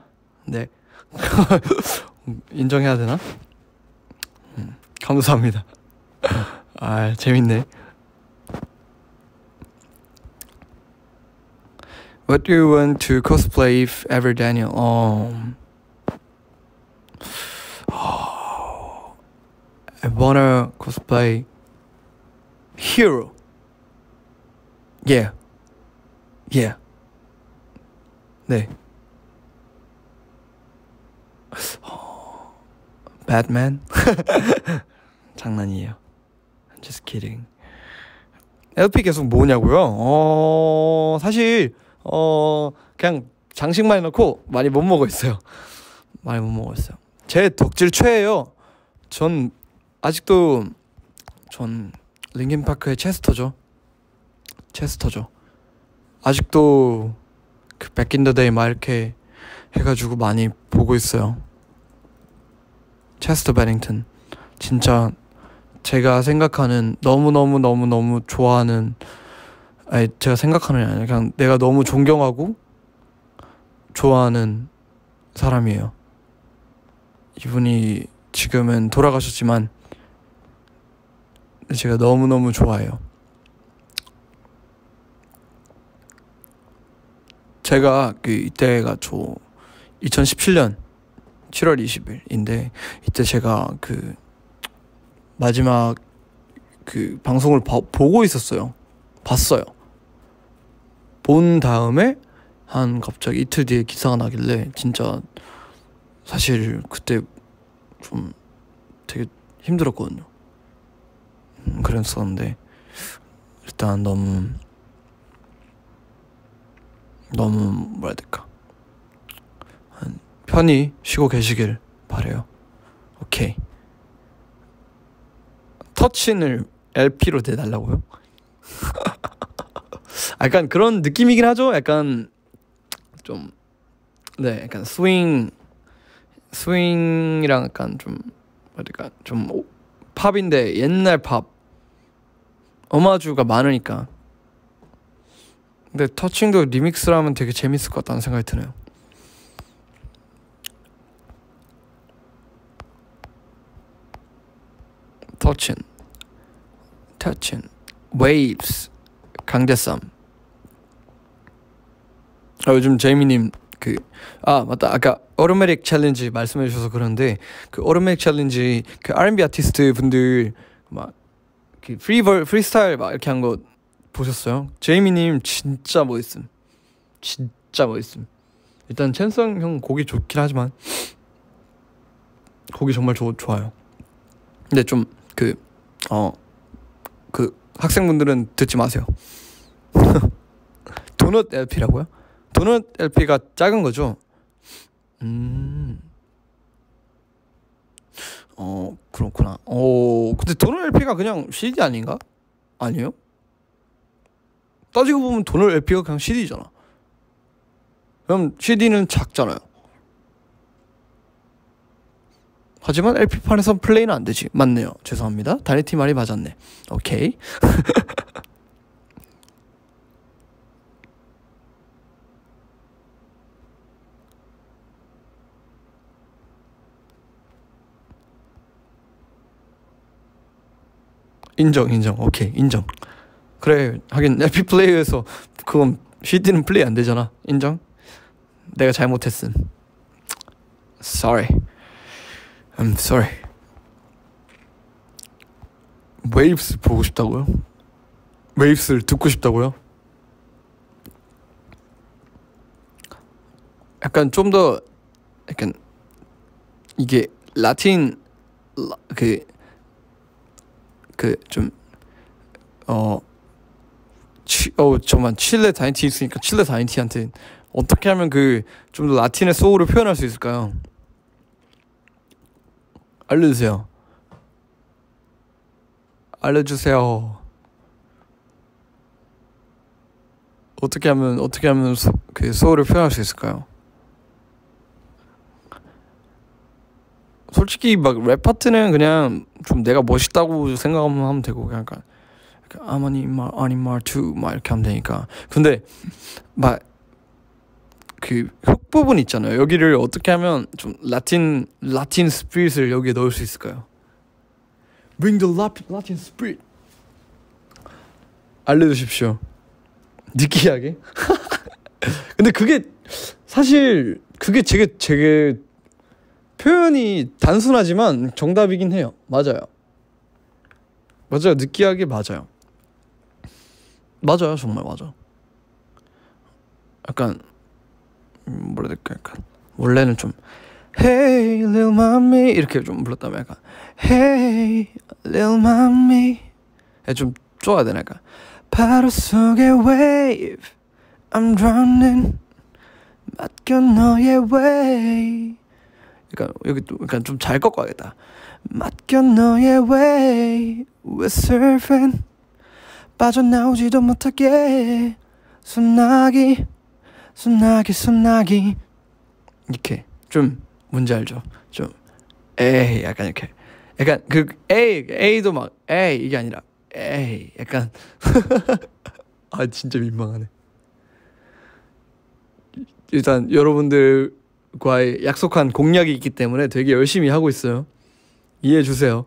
네. 인정해야 되나? 감사합니다. 아, 재밌네. What do you want to cosplay if ever, Daniel? I wanna cosplay hero. Yeah. 네. Batman? 장난이에요. I'm just kidding. LP 계속 뭐냐고요? 사실 그냥 장식만 해놓고 많이 못 먹어 있어요. 제 덕질 최애예요. 전 링킨파크의 체스터죠. 아직도 그 백인더데이 막 이렇게 해가지고 많이 보고 있어요. 체스터 베닝턴 진짜 제가 생각하는 너무 좋아하는, 아니 제가 생각하는 게 아니라 그냥 내가 너무 존경하고 좋아하는 사람이에요. 이분이 지금은 돌아가셨지만 제가 너무너무 좋아해요. 제가 이때가 2017년 7월 20일인데 이때 제가 마지막 방송을 보고 있었어요. 봤어요. 본 다음에 갑자기 이틀 뒤에 기사가 나길래 진짜 사실 그때 좀 되게 힘들었거든요. 그랬었는데 일단 너무 뭐라 해야 될까, 편히 쉬고 계시길 바래요. 오케이. 터친을 LP로 내달라고요? 약간 그런 느낌이긴 하죠. 약간 좀, 네, 약간 스윙이랑 약간 좀 뭐랄까, 좀 팝인데 옛날 팝 오마주가 많으니까. 근데 터칭도 리믹스를 하면 되게 재밌을 것 같다는 생각이 드네요. 터칭 웨이브스 강대쌈. 요즘 제이미님 맞다, 아까 오토매틱 챌린지 말씀해 주셔서 그런데 오토매틱 챌린지 R&B 아티스트 분들 막 프리스타일 막 이렇게 한 거 보셨어요? 제이미님 진짜 멋있음. 일단 챈성 형 곡이 좋긴 하지만 곡이 정말 좋아요. 근데 좀 학생분들은 듣지 마세요. 도넛 LP라고요? 도넛 LP가 작은 거죠? 그렇구나. 근데 도넛 LP가 그냥 CD 아닌가? 아니에요? 따지고 보면 도넛 LP가 그냥 CD잖아. 그럼 CD는 작잖아요. 하지만 LP판에선 플레이는 안 되지. 맞네요. 죄송합니다. 다니티 말이 맞았네. 오케이. 인정. 오케이, 인정. 그래, 하긴 LP 플레이어에서 그건 CD는 플레이 안 되잖아. 인정. 내가 잘못했음. Sorry. I'm sorry. 웨이브스 보고 싶다고요? 웨이브스를 듣고 싶다고요? 약간 좀 더 약간 이게 라틴 정말 칠레 다이니티 있으니까 칠레 다이니티한테 어떻게 하면 그 좀 더 라틴의 소울을 표현할 수 있을까요? 알려주세요. 어떻게 하면 그 소울을 표현할 수 있을까요? 솔직히 막 랩 파트는 그냥 좀 내가 멋있다고 생각하면 하면 되고 그냥 약간 아니 말투 막 이렇게 하면 되니까. 근데 막 그 훅 부분 있잖아요. 여기를 어떻게 하면 좀 라틴 스피릿을 여기에 넣을 수 있을까요? Bring the Latin spirit. 알려주십시오. 느끼하게. 근데 그게 사실 그게 제게 표현이 단순하지만 정답이긴 해요. 맞아요. 느끼하게 맞아요. 정말 맞아. 약간 뭐라 해야 될까? 약간 원래는 좀 Hey little mommy 이렇게 좀 불렀다면 약간 Hey little mommy 좀 좋아야 되나 약간 바로 속의 wave I'm drowning 맡겨 너의 way 약간 여기 또 약간 좀 잘 꺾어야겠다. 맡겨 너의 way We're surfing 빠져나오지도 못하게 소나기 이렇게 좀 뭔지 알죠? 좀 에이 약간 이렇게 약간 그 에이도 막 에이 이게 아니라 에이 약간 아 진짜 민망하네. 일단 여러분들과의 약속한 공약이 있기 때문에 되게 열심히 하고 있어요. 이해해 주세요.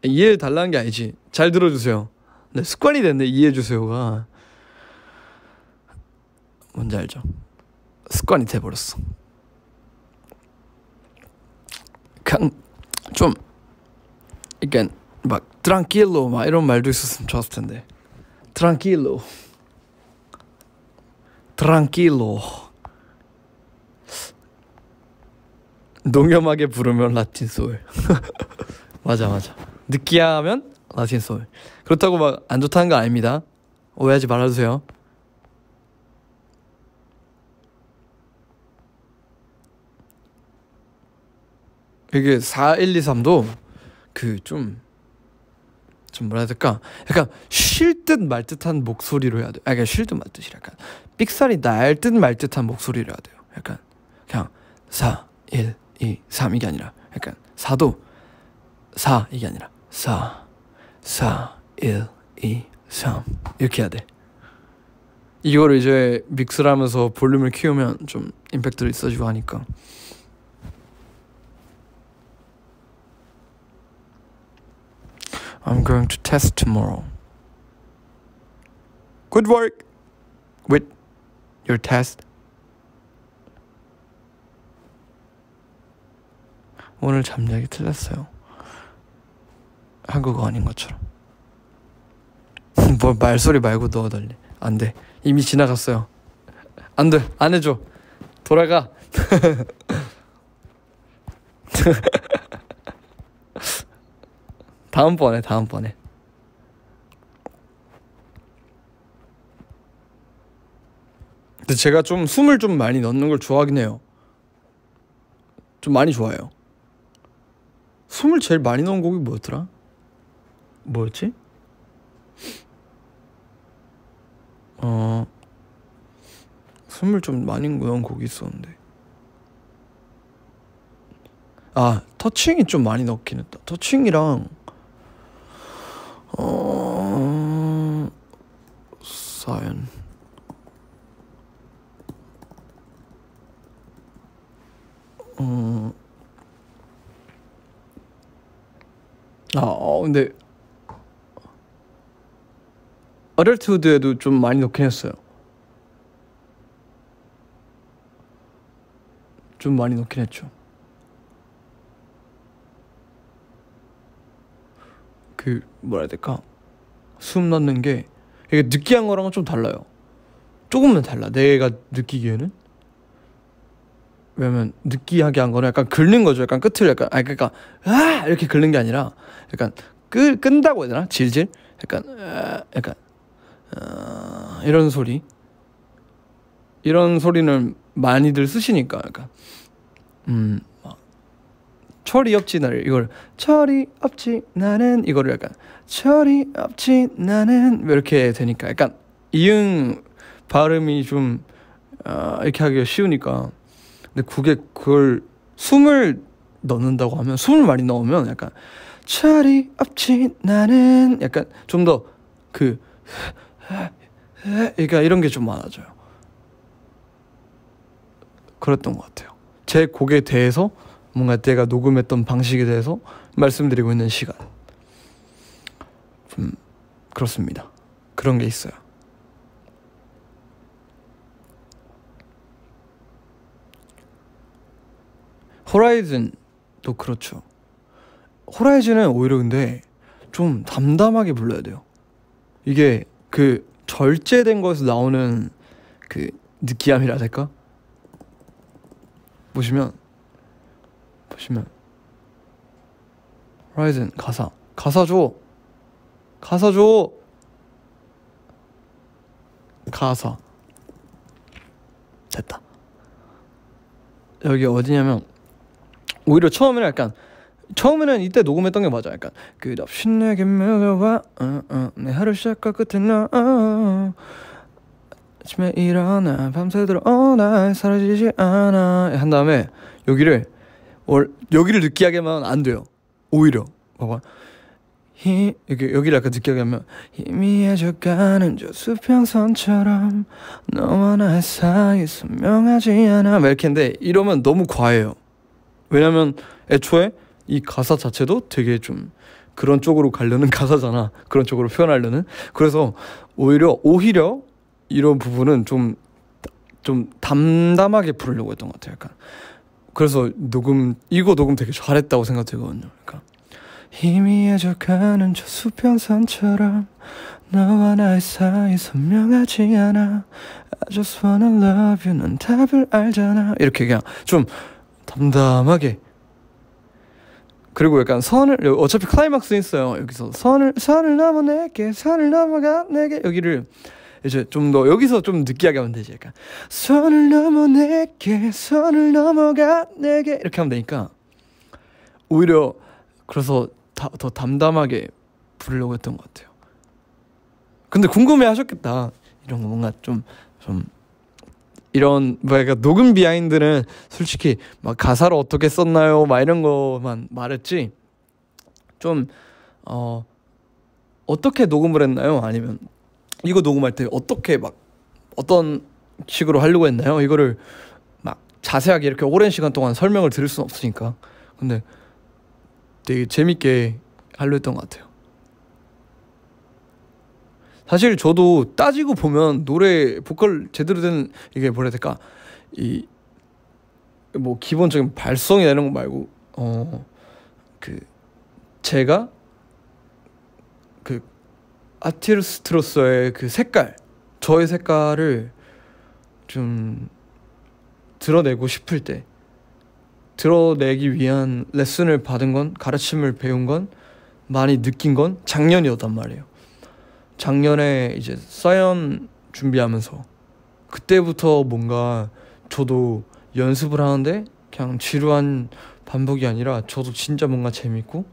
이해해 달라는 게 아니지. 잘 들어주세요. 네, 습관이 됐네. 이해해 주세요가 뭔지 알죠? 습관이 돼버렸어. 그냥 좀 이게 막 트랑킬로 막 이런 말도 있었으면 좋았을 텐데. 트랑킬로 농염하게 부르면 라틴 소울. 맞아 느끼하면 라틴 소울. 그렇다고 막 안 좋다는 거 아닙니다. 오해하지 말아주세요. 이게 4123도 그 좀 뭐라 해야 될까? 약간 쉴 듯 말 듯한 목소리로 해야 돼. 그러니까 쉴 듯 말 듯이 약간 삑사리 날 듯 말 듯한 목소리로 해야 돼요. 약간 그냥 4, 1, 2, 3 이게 아니라 약간 4도 4 이게 아니라 4, 1, 2, 3 이렇게 해야 돼. 이거를 이제 믹스를 하면서 볼륨을 키우면 좀 임팩트도 있어지고 하니까. I'm going to test tomorrow. Good work with your test. 오늘 잠자기 틀렸어요. 한국어 아닌 것처럼. 뭐 말소리 말고 넣어달래. 안 돼. 이미 지나갔어요. 안 돼. 안 해줘. 돌아가. 다음번에 근데 제가 좀 숨을 좀 많이 넣는 걸 좋아하긴 해요. 좀 많이 좋아해요. 숨을 제일 많이 넣은 곡이 뭐였더라? 뭐였지? 숨을 좀 많이 넣은 곡이 있었는데 터칭이 좀 많이 넣긴 했다. 터칭이랑 사연 근데 어덜트후드에도 좀 많이 넣긴 했어요. 좀 많이 넣긴 했죠. 그 뭐라 해야 될까? 숨 넣는 게 이게 느끼한 거랑은 좀 달라요. 조금은 달라. 내가 느끼기에는. 왜냐면 느끼하게 한 거는 약간 긁는 거죠. 약간 끝을 약간 그러니까 이렇게 긁는 게 아니라 약간 끈다고 해야 되나? 질질. 약간 이런 소리. 이런 소리는 많이들 쓰시니까 약간 막 철이 없지 나를 이걸 철이 없지 나는 이거를 약간 철이 없지 나는 이렇게 되니까 약간 이응 발음이 좀 이렇게 하기가 쉬우니까. 근데 그걸 숨을 넣는다고 하면 숨을 많이 넣으면 약간 철이 없지 나는 약간 좀 더 그러니까 이런 게 좀 많아져요. 그랬던 것 같아요. 제 곡에 대해서 뭔가 내가 녹음했던 방식에 대해서 말씀드리고 있는 시간. 좀 그렇습니다. 그런 게 있어요. 호라이즌도 그렇죠. 호라이즌은 오히려 근데 좀 담담하게 불러야 돼요. 이게 그 절제된 거에서 나오는 그 느끼함이라 할까? 보시면 호라이즌 가사 줘. 가사 됐다. 여기 어디냐면 오히려 처음에는 이때 녹음했던 게 맞아. 약간 끝없이 내게 밀려와 내 하루 시작과 끝에 나 아침에 일어나 밤새도록 날 사라지지 않아 한 다음에 여기를 느끼하게만 안 돼요. 오히려 봐봐. 여기를 약간 느끼하게 하면 희미해져가는 저 수평선처럼 너와 나의 사이 선명하지 않아 막 이렇게 했는데 이러면 너무 과해요. 왜냐면 애초에 이 가사 자체도 되게 좀 그런 쪽으로 가려는 가사잖아. 그런 쪽으로 표현하려는. 그래서 오히려 이런 부분은 좀 담담하게 부르려고 했던 것 같아요. 약간. 그래서 이거 녹음 되게 잘했다고 생각되거든요. 그러니까 희미해져가는 저 수평선처럼 너와 나의 사이 선명하지 않아 I just wanna love you 넌 답을 알잖아 이렇게 그냥 좀 담담하게. 그리고 약간 어차피 클라이막스 있어요. 여기서 선을 넘어 내게 선을 넘어가 내게 여기를 이제 좀 더 여기서 좀 느끼하게 하면 되지. 약간 선을 넘어 내게 선을 넘어가 내게 이렇게 하면 되니까 오히려 그래서 더 담담하게 부르려고 했던 것 같아요. 근데 궁금해하셨겠다. 이런 거 뭔가 좀 이런 뭐야 녹음 비하인드는 솔직히 막 가사를 어떻게 썼나요? 막 이런 거만 말했지. 좀 어떻게 녹음을 했나요? 아니면 이거 녹음할 때 어떻게 막 어떤 식으로 하려고 했나요? 이거를 막 자세하게 이렇게 오랜 시간 동안 설명을 들을 수는 없으니까. 근데 되게 재밌게 하려 했던 것 같아요. 사실 저도 따지고 보면 노래 보컬 제대로 된 이게 뭐라 해야 될까 이 뭐 기본적인 발성이나 이런 거 말고 제가 그 아티스트로서의 그 저의 색깔을 좀 드러내고 싶을 때 드러내기 위한 레슨을 받은 건 가르침을 배운 건 많이 느낀 건 작년이었단 말이에요. 작년에 이제 사연 준비하면서 그때부터 뭔가 저도 연습을 하는데 그냥 지루한 반복이 아니라 저도 진짜 뭔가 재밌고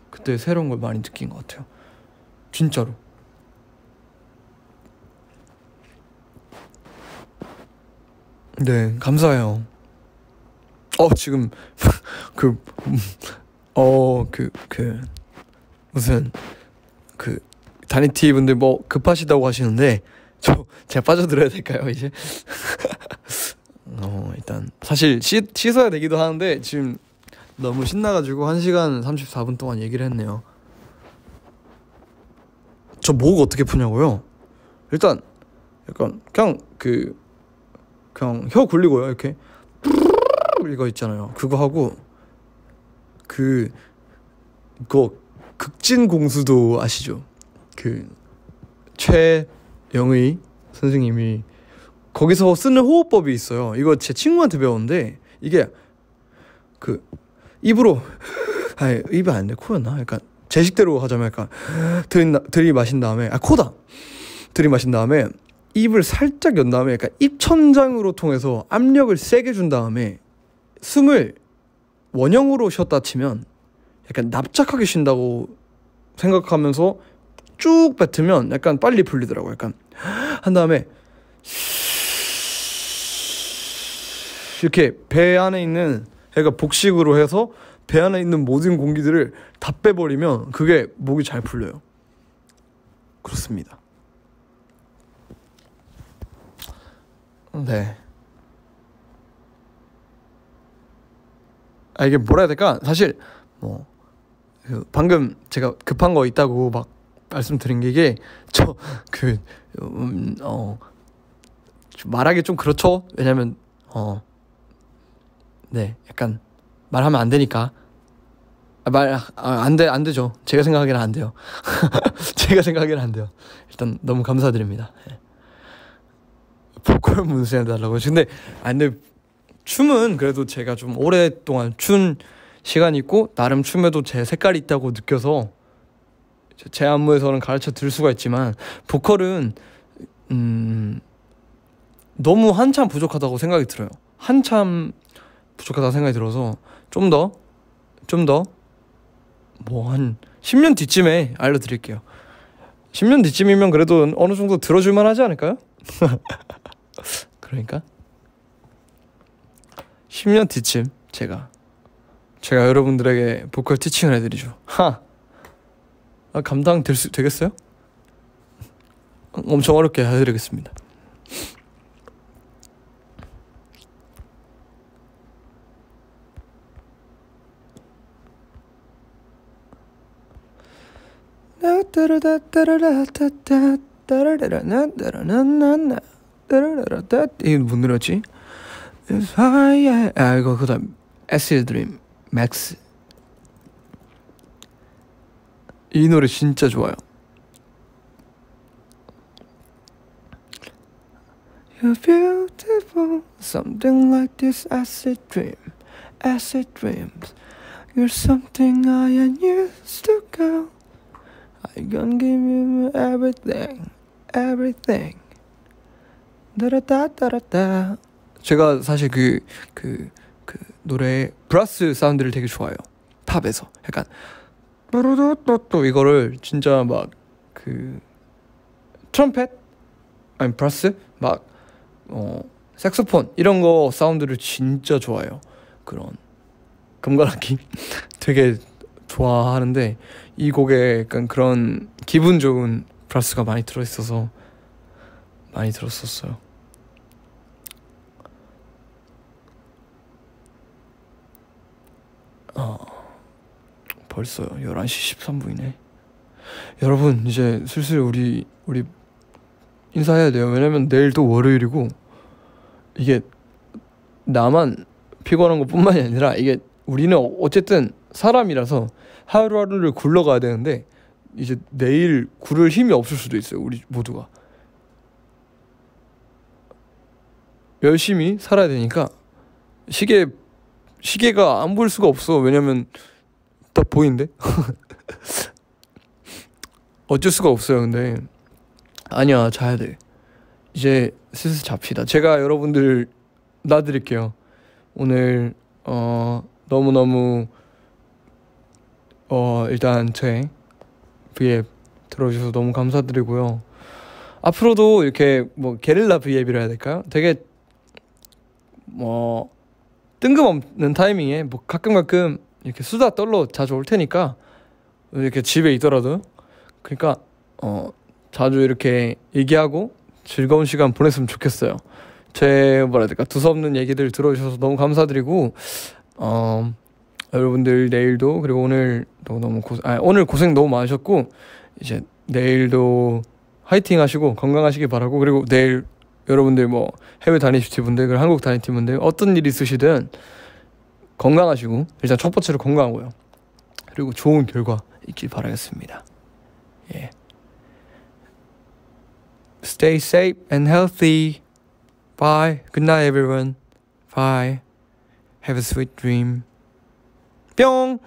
그때 새로운 걸 많이 느낀 것 같아요. 진짜로. 네, 감사해요. 지금 그 무슨 그 다니티 분들 뭐 급하시다고 하시는데 제가 빠져들어야 될까요 이제? 일단 사실 씻어야 되기도 하는데 지금 너무 신나가지고 1시간 34분 동안 얘기를 했네요. 저 목 어떻게 푸냐고요? 일단 약간 그냥 혀 굴리고요 이렇게 이거 있잖아요. 그거 하고 그거 극진공수도 아시죠? 그 최영의 선생님이 거기서 쓰는 호흡법이 있어요. 이거 제 친구한테 배웠는데 이게 그 입으로 입이 아닌데 코였나? 약간 제 식대로 하자면 약간 들이마신 다음에 코다 들이마신 다음에 입을 살짝 연 다음에 약간 입천장으로 통해서 압력을 세게 준 다음에 숨을 원형으로 쉬었다 치면 약간 납작하게 쉰다고 생각하면서 쭉 뱉으면 약간 빨리 풀리더라고요. 약간 한 다음에 이렇게 배 안에 있는 그러니까 복식으로 해서 배 안에 있는 모든 공기들을 다 빼버리면 그게 목이 잘 풀려요. 그렇습니다. 네. 이게 뭐라 해야 될까? 사실 방금 제가 급한 거 있다고 막 말씀드린 게 이게 말하기 좀 그렇죠. 왜냐면 네, 약간 말하면 안 되니까 안 되죠. 제가 생각하기에는 안 돼요. 제가 생각하기에는 안 돼요. 일단 너무 감사드립니다. 보컬 문수해달라고. 근데 춤은 그래도 제가 좀 오랫동안 춘 시간이 있고 나름 춤에도 제 색깔이 있다고 느껴서 제 안무에서는 가르쳐 드릴 수가 있지만 보컬은 너무 한참 부족하다고 생각이 들어요. 한참 부족하다고 생각이 들어서 좀 더 뭐 한 10년 뒤쯤에 알려드릴게요. 10년 뒤쯤이면 그래도 어느 정도 들어줄만 하지 않을까요? 그러니까 10년 뒤쯤 제가 여러분들에게 보컬 티칭을 해드리죠. 감당 되겠어요? 엄청 어렵게 해드리겠습니다. 이게 뭔 노래였지? 이거 그다음 Acid Dream Max. 이 노래 진짜 좋아요. You're beautiful, something like this acid dream, acid dreams. You're something I ain't used to, girl. I gonna give you everything, everything. 다라다다라다. 제가 사실 그 노래 브라스 사운드를 되게 좋아해요. 팝에서 약간 또 이거를 진짜 막 트럼펫 아니 브라스 막 색소폰 이런 거 사운드를 진짜 좋아해요. 그런 금관악기 되게 좋아하는데 이 곡에 약간 그런 기분 좋은 브라스가 많이 들어있어서 많이 들었었어요. 벌써요. 11시 13분이네. 여러분 이제 슬슬 우리 인사해야 돼요. 왜냐면 내일 또 월요일이고 이게 나만 피곤한 것뿐만이 아니라 이게 우리는 어쨌든 사람이라서 하루하루를 굴러가야 되는데 이제 내일 굴을 힘이 없을 수도 있어요. 우리 모두가 열심히 살아야 되니까 시계가 안 보일 수가 없어. 왜냐면 딱 보이는데 어쩔 수가 없어요. 근데 아니야, 자야 돼. 이제 슬슬 잡시다. 제가 여러분들 놔드릴게요. 오늘 너무너무 일단 제 V앱 들어주셔서 너무 감사드리고요. 앞으로도 이렇게 뭐 게릴라 V앱이라 해야 될까요? 되게 뭐 뜬금없는 타이밍에 뭐 가끔 이렇게 수다 떨러 자주 올 테니까 이렇게 집에 있더라도 그러니까 자주 이렇게 얘기하고 즐거운 시간 보냈으면 좋겠어요. 제 뭐라 해야 될까 두서없는 얘기들 들어주셔서 너무 감사드리고 여러분들 내일도 그리고 오늘도 오늘 고생 너무 많으셨고 이제 내일도 화이팅 하시고 건강하시길 바라고 그리고 내일 여러분들 뭐 해외 다니실 분들 그리고 한국 다니실 분들 어떤 일 있으시든 건강하시고 일단 첫 번째로 건강하고요. 그리고 좋은 결과 있길 바라겠습니다. 예. Stay safe and healthy. Bye. Good night, everyone. Bye. Have a sweet dream. 뿅!